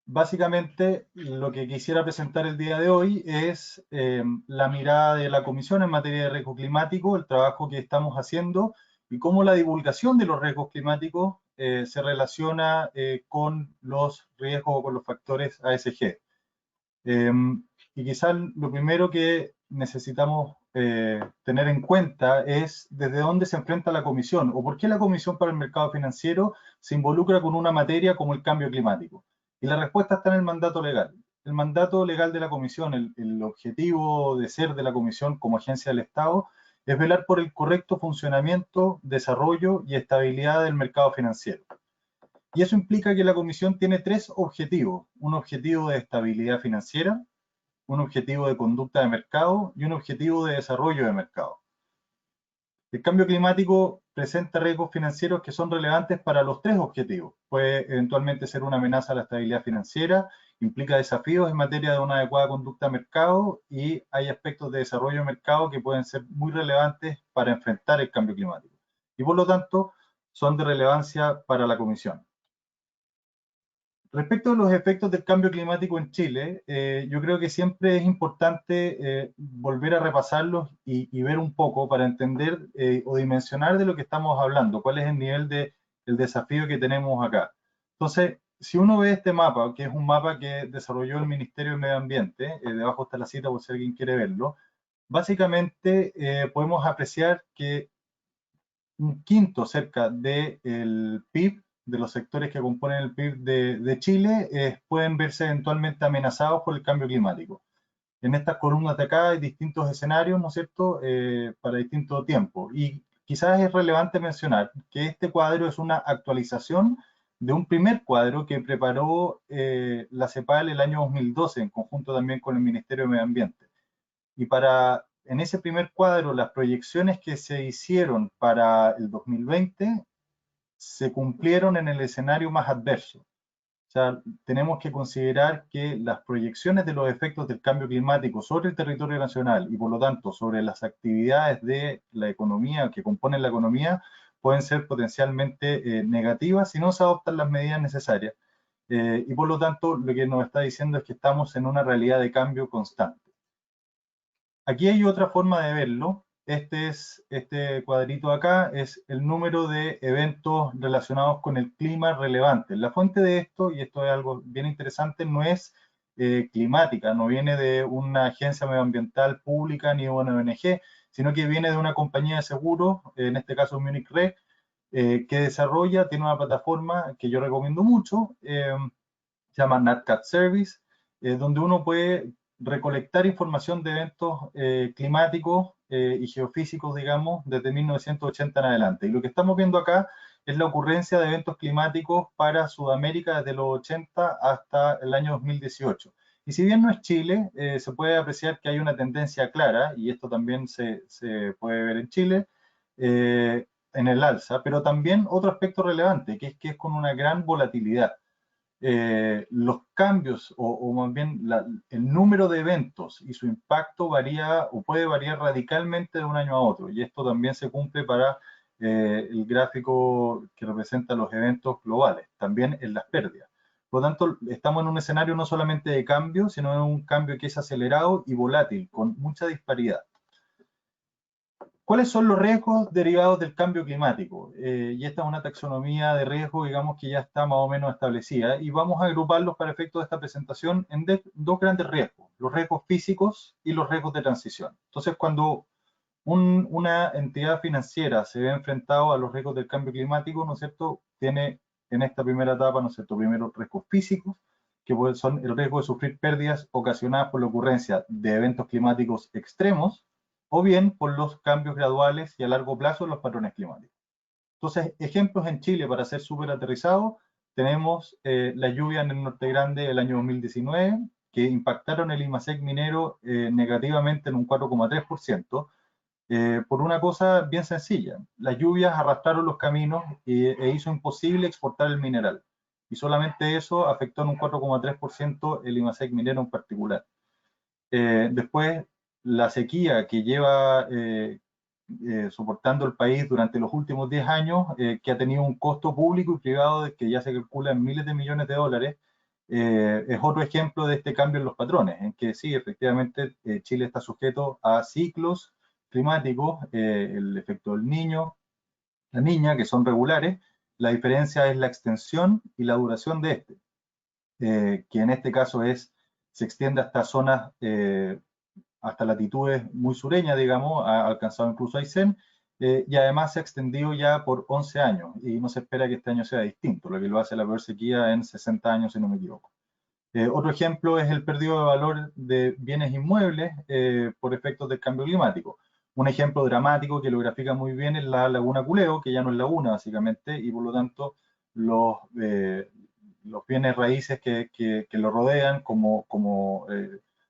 Básicamente, lo que quisiera presentar el día de hoy es la mirada de la Comisión en materia de riesgo climático, el trabajo que estamos haciendo y cómo la divulgación de los riesgos climáticos se relaciona con los riesgos o con los factores ASG. Y quizás lo primero que necesitamos tener en cuenta es desde dónde se enfrenta la Comisión o por qué la Comisión para el Mercado Financiero se involucra con una materia como el cambio climático. Y la respuesta está en el mandato legal. El mandato legal de la Comisión, el objetivo de ser de la Comisión como agencia del Estado, es velar por el correcto funcionamiento, desarrollo y estabilidad del mercado financiero. Y eso implica que la Comisión tiene tres objetivos: un objetivo de estabilidad financiera, un objetivo de conducta de mercado y un objetivo de desarrollo de mercado. El cambio climático presenta riesgos financieros que son relevantes para los tres objetivos. Puede eventualmente ser una amenaza a la estabilidad financiera, implica desafíos en materia de una adecuada conducta de mercado y hay aspectos de desarrollo de mercado que pueden ser muy relevantes para enfrentar el cambio climático. Y por lo tanto, son de relevancia para la Comisión. Respecto a los efectos del cambio climático en Chile, yo creo que siempre es importante volver a repasarlos y ver un poco para entender o dimensionar de lo que estamos hablando, cuál es el nivel del desafío que tenemos acá. Entonces, si uno ve este mapa, que es un mapa que desarrolló el Ministerio del Medio Ambiente, debajo está la cita por si alguien quiere verlo, básicamente podemos apreciar que un quinto cerca del PIB, de los sectores que componen el PIB de Chile, pueden verse eventualmente amenazados por el cambio climático. En estas columnas de acá hay distintos escenarios, ¿no es cierto?, para distinto tiempo. Y quizás es relevante mencionar que este cuadro es una actualización de un primer cuadro que preparó la CEPAL el año 2012, en conjunto también con el Ministerio de Medio Ambiente. Y en ese primer cuadro, las proyecciones que se hicieron para el 2020 se cumplieron en el escenario más adverso. O sea, tenemos que considerar que las proyecciones de los efectos del cambio climático sobre el territorio nacional y por lo tanto sobre las actividades de la economía que componen la economía pueden ser potencialmente negativas si no se adoptan las medidas necesarias. Y por lo tanto, lo que nos está diciendo es que estamos en una realidad de cambio constante. Aquí hay otra forma de verlo. Este cuadrito acá es el número de eventos relacionados con el clima relevantes. La fuente de esto, y esto es algo bien interesante, no es climática, no viene de una agencia medioambiental pública ni de una ONG, sino que viene de una compañía de seguros, en este caso Munich Re, que tiene una plataforma que yo recomiendo mucho, se llama NatCat Service, donde uno puede recolectar información de eventos climáticos y geofísicos, digamos, desde 1980 en adelante. Y lo que estamos viendo acá es la ocurrencia de eventos climáticos para Sudamérica desde los 80 hasta el año 2018. Y si bien no es Chile, se puede apreciar que hay una tendencia clara, y esto también se puede ver en Chile, en el alza, pero también otro aspecto relevante, que es con una gran volatilidad. Los cambios o más bien el número de eventos y su impacto varía o puede variar radicalmente de un año a otro, y esto también se cumple para el gráfico que representa los eventos globales, también en las pérdidas. Por lo tanto, estamos en un escenario no solamente de cambio, sino en un cambio que es acelerado y volátil, con mucha disparidad. ¿Cuáles son los riesgos derivados del cambio climático? Y esta es una taxonomía de riesgo, digamos, que ya está más o menos establecida, y vamos a agruparlos para efectos de esta presentación en dos grandes riesgos, los riesgos físicos y los riesgos de transición. Entonces, cuando una entidad financiera se ve enfrentado a los riesgos del cambio climático, ¿no es cierto?, tiene en esta primera etapa, ¿no es cierto?, primero riesgos físicos, que son el riesgo de sufrir pérdidas ocasionadas por la ocurrencia de eventos climáticos extremos, o bien por los cambios graduales y a largo plazo en los patrones climáticos. Entonces, ejemplos en Chile, para ser súper aterrizado, tenemos la lluvia en el Norte Grande del año 2019, que impactaron el IMASEC minero negativamente en un 4,3%, por una cosa bien sencilla. Las lluvias arrastraron los caminos e hizo imposible exportar el mineral. Y solamente eso afectó en un 4,3% el IMASEC minero en particular. Después, la sequía que lleva soportando el país durante los últimos 10 años, que ha tenido un costo público y privado que ya se calcula en miles de millones de dólares, es otro ejemplo de este cambio en los patrones, en que sí, efectivamente, Chile está sujeto a ciclos climáticos, el efecto del Niño, la Niña, que son regulares. La diferencia es la extensión y la duración de este, que en este caso se extiende hasta zonas, hasta latitudes muy sureñas, digamos, ha alcanzado incluso Aysén, y además se ha extendido ya por 11 años, y no se espera que este año sea distinto, lo que lo hace la peor sequía en 60 años, si no me equivoco. Otro ejemplo es el perdido de valor de bienes inmuebles por efectos del cambio climático. Un ejemplo dramático que lo grafica muy bien es la laguna Culeo, que ya no es laguna básicamente, y por lo tanto los bienes raíces que lo rodean como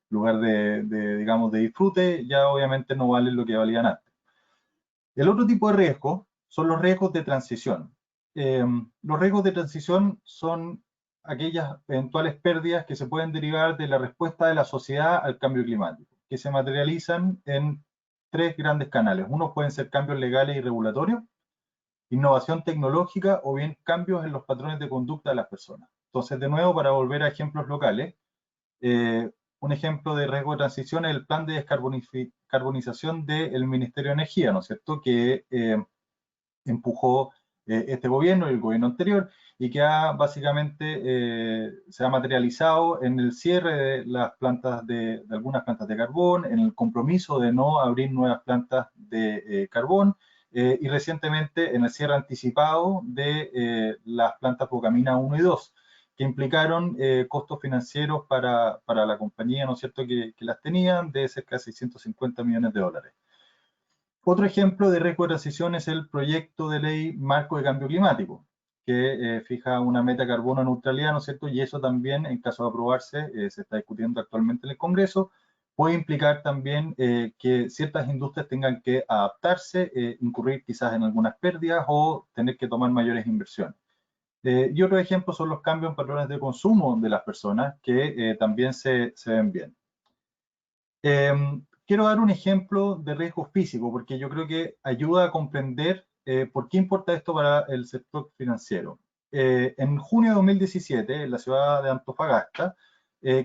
lugar digamos, de disfrute, ya obviamente no valen lo que valían antes. El otro tipo de riesgo son los riesgos de transición. Los riesgos de transición son aquellas eventuales pérdidas que se pueden derivar de la respuesta de la sociedad al cambio climático, que se materializan en tres grandes canales. Uno pueden ser cambios legales y regulatorios, innovación tecnológica o bien cambios en los patrones de conducta de las personas. Entonces, de nuevo, para volver a ejemplos locales, un ejemplo de riesgo de transición es el plan de descarbonización del Ministerio de Energía, ¿no es cierto?, que empujó este gobierno y el gobierno anterior, y que básicamente se ha materializado en el cierre de las plantas de algunas plantas de carbón, en el compromiso de no abrir nuevas plantas de carbón, y recientemente en el cierre anticipado de las plantas Pocamina 1 y 2, que implicaron costos financieros para la compañía, ¿no es cierto?, que las tenían, de cerca de 650 millones de dólares. Otro ejemplo de riesgo de transición es el proyecto de ley marco de cambio climático, que fija una meta de carbono neutralidad, ¿no es cierto? Y eso también, en caso de aprobarse, se está discutiendo actualmente en el Congreso, puede implicar también que ciertas industrias tengan que adaptarse, incurrir quizás en algunas pérdidas o tener que tomar mayores inversiones. Y otro ejemplo son los cambios en patrones de consumo de las personas, que también se ven bien. Quiero dar un ejemplo de riesgo físico, porque yo creo que ayuda a comprender por qué importa esto para el sector financiero. En junio de 2017, en la ciudad de Antofagasta,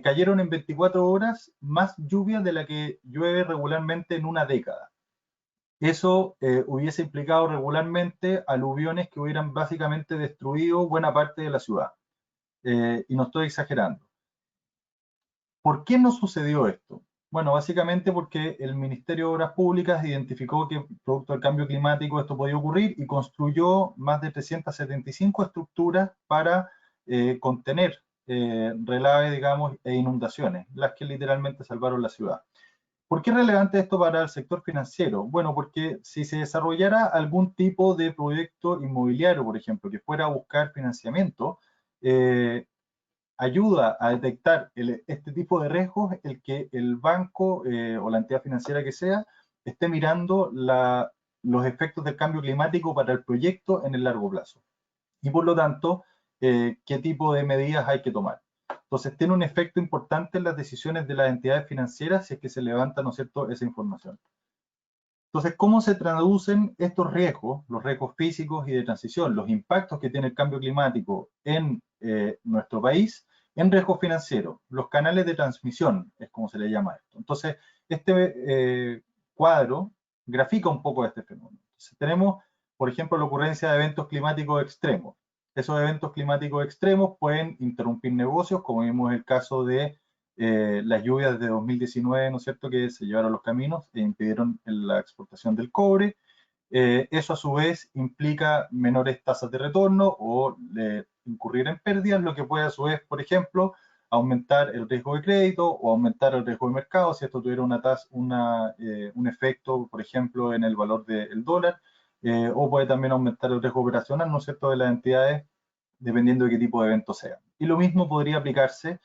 cayeron en 24 horas más lluvias de la que llueve regularmente en una década. Eso hubiese implicado regularmente aluviones que hubieran básicamente destruido buena parte de la ciudad. Y no estoy exagerando. ¿Por qué no sucedió esto? Bueno, básicamente porque el Ministerio de Obras Públicas identificó que producto del cambio climático esto podía ocurrir y construyó más de 375 estructuras para contener relaves, digamos, e inundaciones, las que literalmente salvaron la ciudad. ¿Por qué es relevante esto para el sector financiero? Bueno, porque si se desarrollara algún tipo de proyecto inmobiliario, por ejemplo, que fuera a buscar financiamiento, ayuda a detectar este tipo de riesgos, el que el banco o la entidad financiera que sea esté mirando los efectos del cambio climático para el proyecto en el largo plazo. Y por lo tanto, qué tipo de medidas hay que tomar. Entonces, tiene un efecto importante en las decisiones de las entidades financieras si es que se levanta, ¿no es cierto?, esa información. Entonces, ¿cómo se traducen estos riesgos, los riesgos físicos y de transición, los impactos que tiene el cambio climático en nuestro país, en riesgos financieros? Los canales de transmisión es como se le llama esto. Entonces, este cuadro grafica un poco este fenómeno. Entonces, tenemos, por ejemplo, la ocurrencia de eventos climáticos extremos. Esos eventos climáticos extremos pueden interrumpir negocios, como vimos el caso de las lluvias de 2019, ¿no es cierto?, que se llevaron los caminos e impidieron la exportación del cobre. Eso a su vez implica menores tasas de retorno o incurrir en pérdidas, lo que puede a su vez, por ejemplo, aumentar el riesgo de crédito o aumentar el riesgo de mercado, si esto tuviera un efecto, por ejemplo, en el valor del dólar, o puede también aumentar el riesgo operacional, ¿no es cierto?, de las entidades, dependiendo de qué tipo de evento sea. Y lo mismo podría aplicarse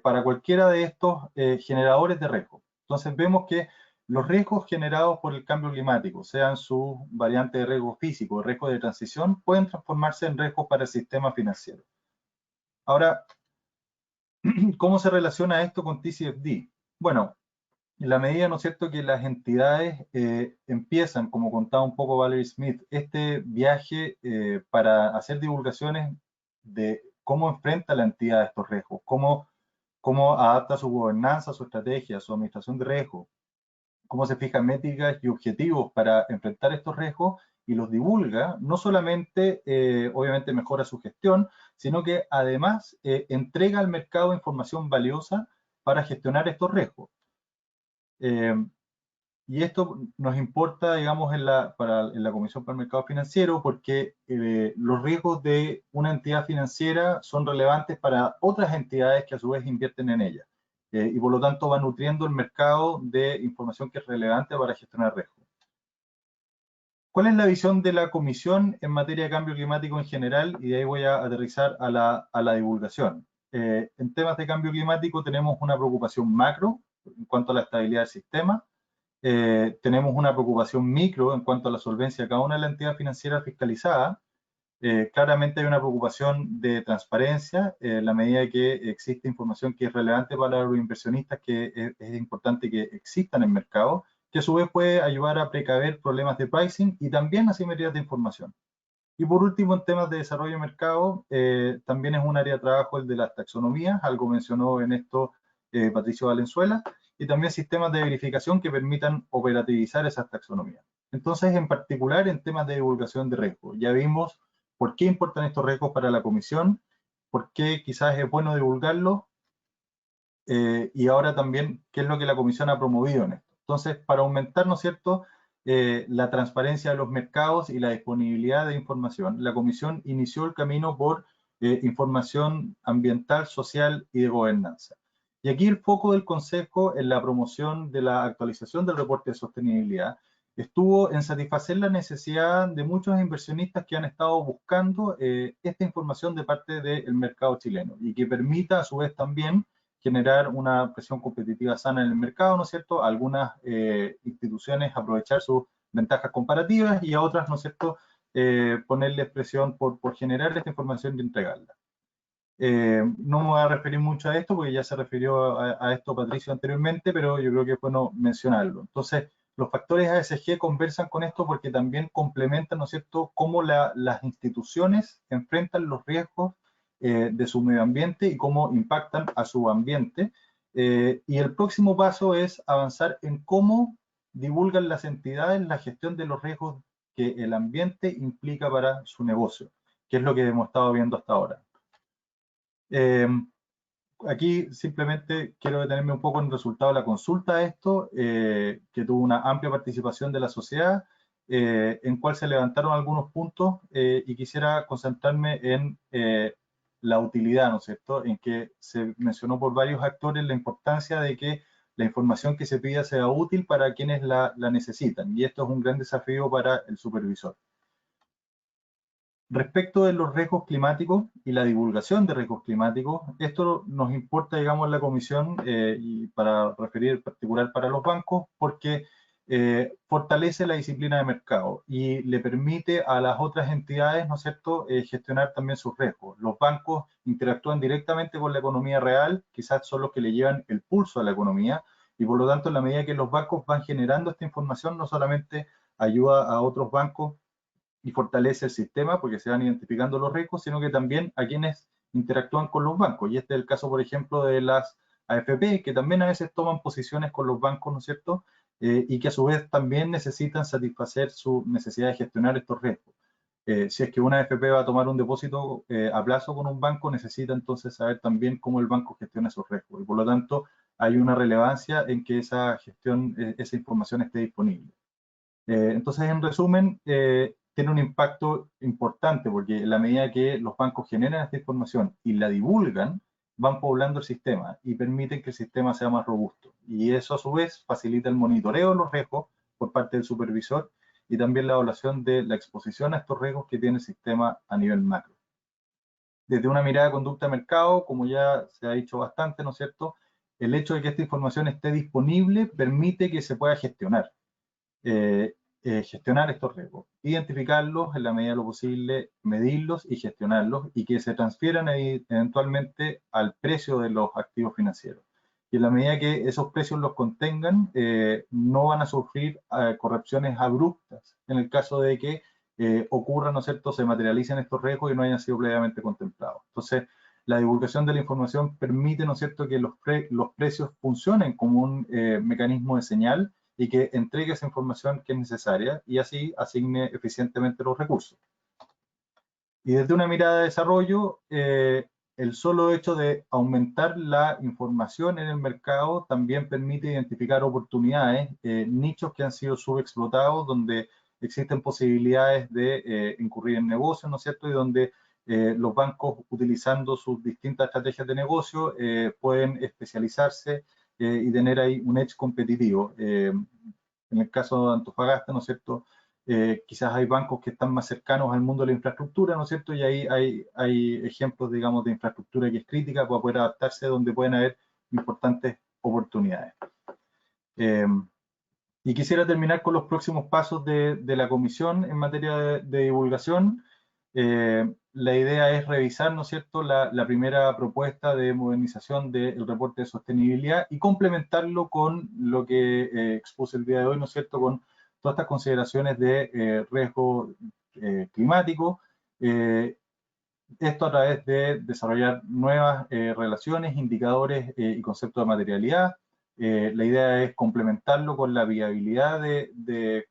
para cualquiera de estos generadores de riesgo. Entonces vemos que los riesgos generados por el cambio climático, sean sus variantes de riesgo físico, riesgo de transición, pueden transformarse en riesgos para el sistema financiero. Ahora, ¿cómo se relaciona esto con TCFD? Bueno, en la medida, ¿no es cierto?, que las entidades empiezan, como contaba un poco Valerie Smith, este viaje para hacer divulgaciones de cómo enfrenta la entidad estos riesgos, cómo adapta su gobernanza, su estrategia, su administración de riesgos, cómo se fijan métricas y objetivos para enfrentar estos riesgos y los divulga, no solamente, obviamente, mejora su gestión, sino que además entrega al mercado información valiosa para gestionar estos riesgos. Y esto nos importa, digamos, en la Comisión para el Mercado Financiero, porque los riesgos de una entidad financiera son relevantes para otras entidades que a su vez invierten en ella. Y por lo tanto va nutriendo el mercado de información que es relevante para gestionar riesgos. ¿Cuál es la visión de la Comisión en materia de cambio climático en general? Y de ahí voy a aterrizar a la divulgación. En temas de cambio climático tenemos una preocupación macro en cuanto a la estabilidad del sistema. Tenemos una preocupación micro en cuanto a la solvencia de cada una de las entidades financieras fiscalizadas. Claramente hay una preocupación de transparencia, en la medida que existe información que es relevante para los inversionistas, que es importante que existan en el mercado, que a su vez puede ayudar a precaver problemas de pricing y también asimetrías de información. Y por último, en temas de desarrollo de mercado, también es un área de trabajo el de las taxonomías, algo mencionó en esto Patricio Valenzuela, y también sistemas de verificación que permitan operativizar esas taxonomías. Entonces, en particular, en temas de divulgación de riesgos, ya vimos por qué importan estos riesgos para la Comisión, por qué quizás es bueno divulgarlos, y ahora también qué es lo que la Comisión ha promovido en esto. Entonces, para aumentar, ¿no es cierto?, la transparencia de los mercados y la disponibilidad de información, la Comisión inició el camino por información ambiental, social y de gobernanza. Y aquí el foco del Consejo en la promoción de la actualización del reporte de sostenibilidad estuvo en satisfacer la necesidad de muchos inversionistas que han estado buscando esta información de parte del mercado chileno y que permita a su vez también generar una presión competitiva sana en el mercado, ¿no es cierto? A algunas instituciones aprovechar sus ventajas comparativas y a otras, ¿no es cierto?, ponerles presión por generar esta información y entregarla. No me voy a referir mucho a esto porque ya se refirió a esto Patricio anteriormente, pero yo creo que es bueno mencionarlo. Entonces, los factores ASG conversan con esto porque también complementan, ¿no es cierto?, cómo las instituciones enfrentan los riesgos de su medio ambiente y cómo impactan a su ambiente. Y el próximo paso es avanzar en cómo divulgan las entidades la gestión de los riesgos que el ambiente implica para su negocio, que es lo que hemos estado viendo hasta ahora. Aquí simplemente quiero detenerme un poco en el resultado de la consulta de esto, que tuvo una amplia participación de la sociedad, en cual se levantaron algunos puntos y quisiera concentrarme en la utilidad, ¿no es cierto?, en que se mencionó por varios actores la importancia de que la información que se pida sea útil para quienes la necesitan, y esto es un gran desafío para el supervisor. Respecto de los riesgos climáticos y la divulgación de riesgos climáticos, esto nos importa, digamos, en la Comisión, y para referir en particular para los bancos, porque fortalece la disciplina de mercado y le permite a las otras entidades, ¿no es cierto?, gestionar también sus riesgos. Los bancos interactúan directamente con la economía real, quizás son los que le llevan el pulso a la economía, y por lo tanto, en la medida que los bancos van generando esta información, no solamente ayuda a otros bancos y fortalece el sistema porque se van identificando los riesgos, sino que también a quienes interactúan con los bancos. Y este es el caso, por ejemplo, de las AFP, que también a veces toman posiciones con los bancos, ¿no es cierto?, y que a su vez también necesitan satisfacer su necesidad de gestionar estos riesgos. Si es que una AFP va a tomar un depósito a plazo con un banco, necesita entonces saber también cómo el banco gestiona esos riesgos. Y por lo tanto, hay una relevancia en que esa gestión, esa información esté disponible. Entonces, en resumen, tiene un impacto importante porque en la medida que los bancos generan esta información y la divulgan, van poblando el sistema y permiten que el sistema sea más robusto. Y eso a su vez facilita el monitoreo de los riesgos por parte del supervisor y también la evaluación de la exposición a estos riesgos que tiene el sistema a nivel macro. Desde una mirada de conducta de mercado, como ya se ha dicho bastante, ¿no es cierto?, el hecho de que esta información esté disponible permite que se pueda gestionar. Gestionar estos riesgos, identificarlos en la medida de lo posible, medirlos y gestionarlos y que se transfieran eventualmente al precio de los activos financieros. Y en la medida que esos precios los contengan, no van a sufrir correcciones abruptas en el caso de que ocurran, ¿no es cierto?, se materialicen estos riesgos y no hayan sido previamente contemplados. Entonces, la divulgación de la información permite, ¿no es cierto?, que los precios funcionen como un mecanismo de señal y que entregue esa información que es necesaria y así asigne eficientemente los recursos. Y desde una mirada de desarrollo, el solo hecho de aumentar la información en el mercado también permite identificar oportunidades, nichos que han sido subexplotados, donde existen posibilidades de incurrir en negocios, ¿no es cierto? Y donde los bancos, utilizando sus distintas estrategias de negocio, pueden especializarse y tener ahí un edge competitivo. En el caso de Antofagasta, ¿no es cierto?, quizás hay bancos que están más cercanos al mundo de la infraestructura, ¿no es cierto?, y ahí hay ejemplos, digamos, de infraestructura que es crítica para poder adaptarse donde pueden haber importantes oportunidades. Y quisiera terminar con los próximos pasos de la comisión en materia de divulgación. La idea es revisar, ¿no es cierto?, la primera propuesta de modernización del reporte de sostenibilidad y complementarlo con lo que expuse el día de hoy, ¿no es cierto?, con todas estas consideraciones de riesgo climático. Esto a través de desarrollar nuevas relaciones, indicadores y conceptos de materialidad. La idea es complementarlo con la viabilidad del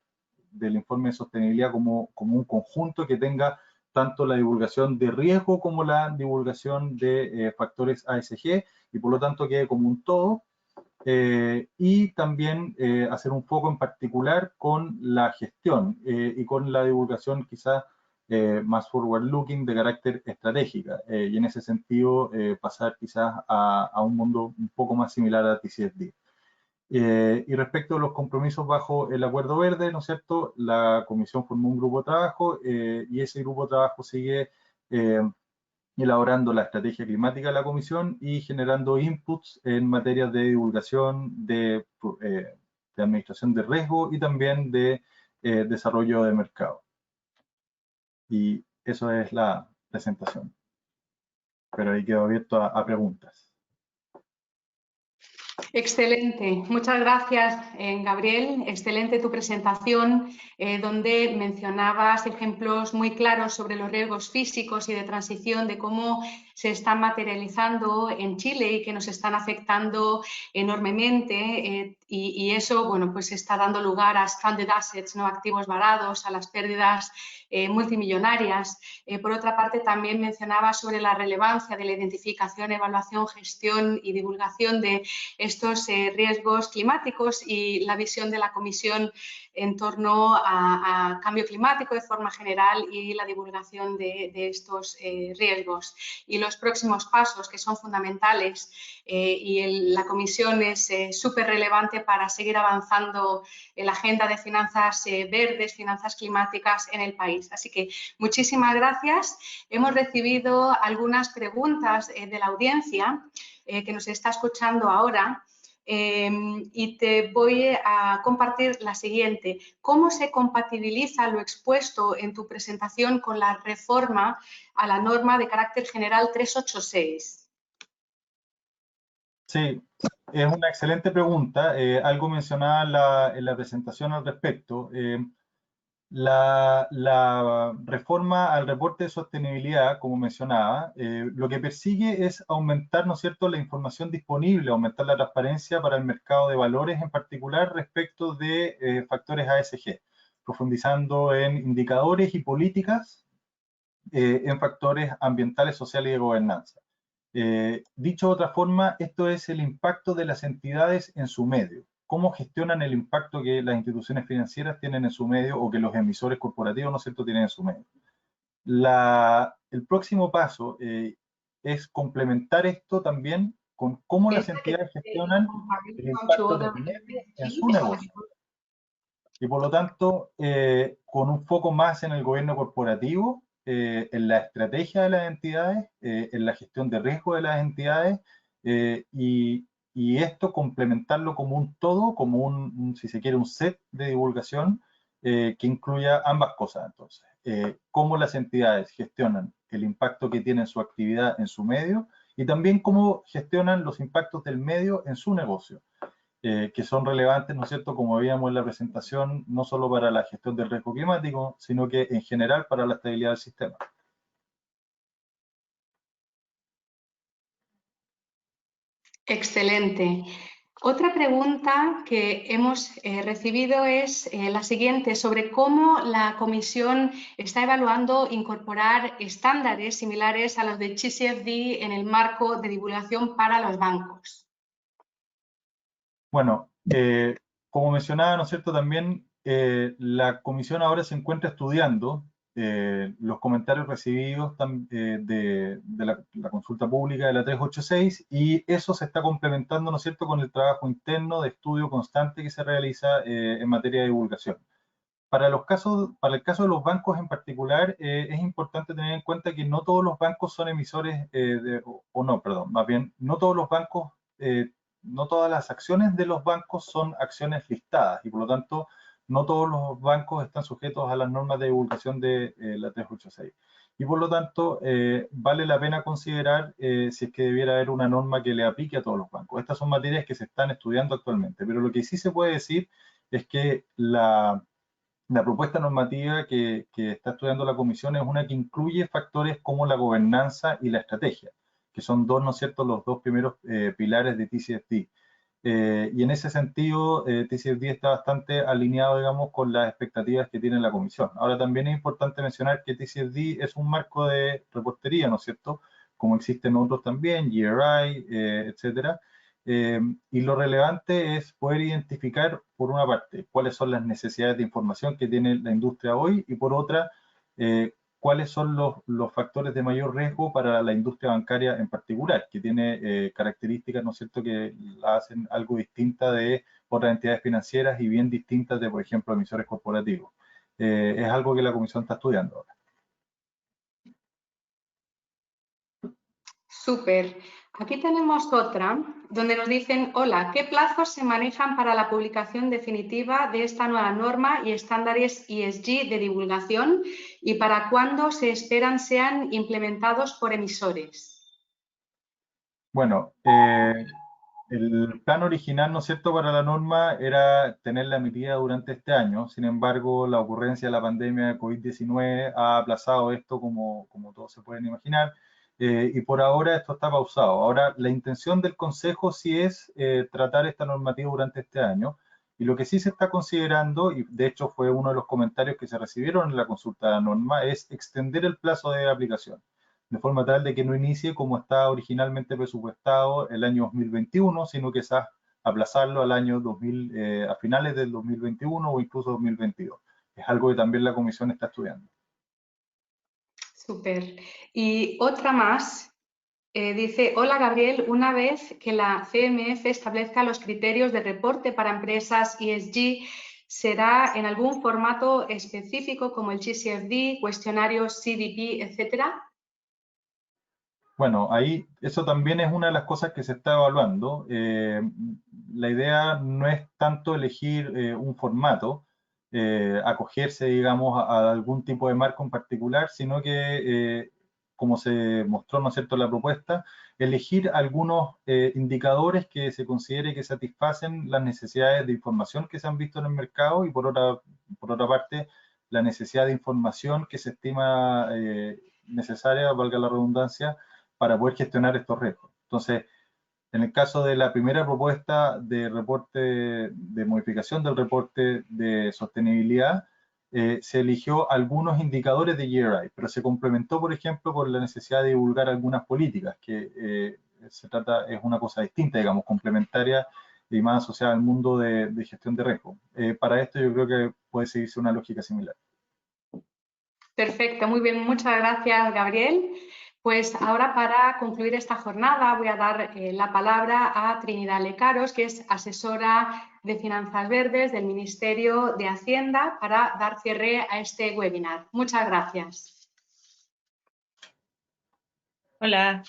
informe de sostenibilidad como un conjunto que tenga tanto la divulgación de riesgo como la divulgación de factores ASG y por lo tanto quede como un todo. Y también hacer un foco en particular con la gestión y con la divulgación quizás más forward-looking de carácter estratégica y en ese sentido pasar quizás a un mundo un poco más similar a TCFD. Y respecto a los compromisos bajo el Acuerdo Verde, ¿no es cierto?, la Comisión formó un grupo de trabajo y ese grupo de trabajo sigue elaborando la estrategia climática de la Comisión y generando inputs en materia de divulgación, de administración de riesgo y también de desarrollo de mercado. Y eso es la presentación. Pero ahí quedo abierto a preguntas. Excelente, muchas gracias Gabriel, excelente tu presentación donde mencionabas ejemplos muy claros sobre los riesgos físicos y de transición, de cómo se están materializando en Chile y que nos están afectando enormemente y eso, bueno, pues está dando lugar a stranded assets, ¿no?, activos varados, a las pérdidas multimillonarias. Por otra parte, también mencionaba sobre la relevancia de la identificación, evaluación, gestión y divulgación de estos riesgos climáticos y la visión de la Comisión en torno a cambio climático de forma general y la divulgación de estos riesgos. Y los próximos pasos que son fundamentales y la Comisión es súper relevante para seguir avanzando en la agenda de finanzas verdes, finanzas climáticas en el país. Así que muchísimas gracias. Hemos recibido algunas preguntas de la audiencia que nos está escuchando ahora y te voy a compartir la siguiente. ¿Cómo se compatibiliza lo expuesto en tu presentación con la reforma a la norma de carácter general 386? Sí, es una excelente pregunta. Algo mencionaba en la presentación al respecto. La reforma al reporte de sostenibilidad, como mencionaba, lo que persigue es aumentar, ¿no es cierto?, la información disponible, aumentar la transparencia para el mercado de valores, en particular respecto de factores ASG, profundizando en indicadores y políticas en factores ambientales, sociales y de gobernanza. Dicho de otra forma, esto es el impacto de las entidades en su medio. Cómo gestionan el impacto que las instituciones financieras tienen en su medio o que los emisores corporativos, ¿no es cierto?, tienen en su medio. El próximo paso es complementar esto también con cómo las entidades gestionan el impacto del medio en su negocio. Y por lo tanto, con un foco más en el gobierno corporativo, en la estrategia de las entidades, en la gestión de riesgo de las entidades, y esto complementarlo como un todo, como si se quiere, un set de divulgación que incluya ambas cosas. Entonces, cómo las entidades gestionan el impacto que tiene su actividad en su medio y también cómo gestionan los impactos del medio en su negocio. Que son relevantes, ¿no es cierto?, como veíamos en la presentación, no solo para la gestión del riesgo climático, sino que en general para la estabilidad del sistema. Excelente. Otra pregunta que hemos recibido es la siguiente, sobre cómo la Comisión está evaluando incorporar estándares similares a los de TCFD en el marco de divulgación para los bancos. Bueno, como mencionaba, ¿no es cierto?, también la Comisión ahora se encuentra estudiando los comentarios recibidos de la consulta pública de la 386 y eso se está complementando, ¿no es cierto?, con el trabajo interno de estudio constante que se realiza en materia de divulgación. Para el caso de los bancos en particular, es importante tener en cuenta que no todos los bancos son emisores, más bien, no todos los bancos, no todas las acciones de los bancos son acciones listadas y por lo tanto no todos los bancos están sujetos a las normas de divulgación de la 386. Y por lo tanto, vale la pena considerar si es que debiera haber una norma que le aplique a todos los bancos. Estas son materias que se están estudiando actualmente, pero lo que sí se puede decir es que la propuesta normativa que está estudiando la Comisión es una que incluye factores como la gobernanza y la estrategia, que son dos, ¿no es cierto?, los dos primeros pilares de TCFD. Y en ese sentido, TCFD está bastante alineado, digamos, con las expectativas que tiene la Comisión. Ahora, también es importante mencionar que TCFD es un marco de reportería, ¿no es cierto?, como existen otros también, GRI, etcétera. Y lo relevante es poder identificar, por una parte, cuáles son las necesidades de información que tiene la industria hoy y por otra, cuáles son los factores de mayor riesgo para la industria bancaria en particular, que tiene características, ¿no es cierto?, que la hacen algo distinta de otras entidades financieras y bien distintas de, por ejemplo, emisores corporativos. Es algo que la Comisión está estudiando ahora. Súper. Aquí tenemos otra donde nos dicen, hola, ¿qué plazos se manejan para la publicación definitiva de esta nueva norma y estándares ESG de divulgación y para cuándo se esperan sean implementados por emisores? Bueno, el plan original, ¿no es cierto?, para la norma era tenerla emitida durante este año. Sin embargo, la ocurrencia de la pandemia de COVID-19 ha aplazado esto, como todos se pueden imaginar, y por ahora esto está pausado. Ahora, la intención del Consejo sí es tratar esta normativa durante este año, y lo que sí se está considerando, y de hecho fue uno de los comentarios que se recibieron en la consulta de la norma, es extender el plazo de aplicación, de forma tal de que no inicie como está originalmente presupuestado el año 2021, sino que quizás aplazarlo al año 2000, a finales del 2021 o incluso 2022. Es algo que también la Comisión está estudiando. Súper. Y otra más, dice, hola Gabriel, una vez que la CMF establezca los criterios de reporte para empresas ESG, ¿será en algún formato específico como el TCFD, cuestionarios CDP, etcétera? Bueno, ahí eso también es una de las cosas que se está evaluando. La idea no es tanto elegir un formato, acogerse, digamos, a algún tipo de marco en particular, sino que, como se mostró, ¿no es cierto?, la propuesta, elegir algunos indicadores que se considere que satisfacen las necesidades de información que se han visto en el mercado y por otra parte, la necesidad de información que se estima necesaria, valga la redundancia, para poder gestionar estos riesgos. Entonces, en el caso de la primera propuesta de reporte, de modificación del reporte de sostenibilidad, se eligió algunos indicadores de GRI, pero se complementó, por ejemplo, con la necesidad de divulgar algunas políticas, que es una cosa distinta, digamos, complementaria y más asociada al mundo de gestión de riesgo. Para esto yo creo que puede seguirse una lógica similar. Perfecto, muy bien, muchas gracias, Gabriel. Pues ahora, para concluir esta jornada, voy a dar la palabra a Trinidad Lecaros, que es asesora de Finanzas Verdes del Ministerio de Hacienda, para dar cierre a este webinar. Muchas gracias. Hola.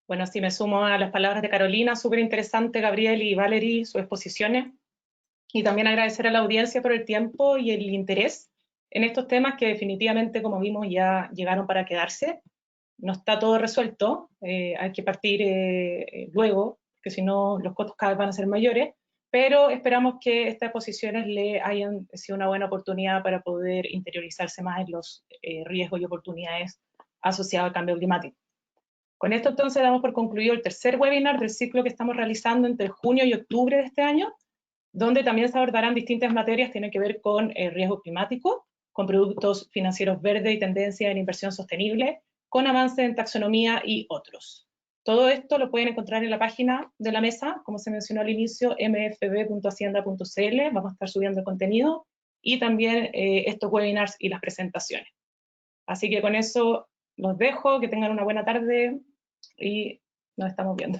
Bueno, sí, me sumo a las palabras de Carolina, súper interesante, Gabriel y Valerie, sus exposiciones. Y también agradecer a la audiencia por el tiempo y el interés en estos temas que definitivamente, como vimos, ya llegaron para quedarse. No está todo resuelto, hay que partir luego, porque si no los costos cada vez van a ser mayores, pero esperamos que estas exposiciones le hayan sido una buena oportunidad para poder interiorizarse más en los riesgos y oportunidades asociados al cambio climático. Con esto entonces damos por concluido el tercer webinar del ciclo que estamos realizando entre junio y octubre de este año, donde también se abordarán distintas materias que tienen que ver con el riesgo climático, con productos financieros verdes y tendencias en inversión sostenible, con avances en taxonomía y otros. Todo esto lo pueden encontrar en la página de la mesa, como se mencionó al inicio, mfb.hacienda.cl, vamos a estar subiendo el contenido, y también estos webinars y las presentaciones. Así que con eso los dejo, que tengan una buena tarde y nos estamos viendo.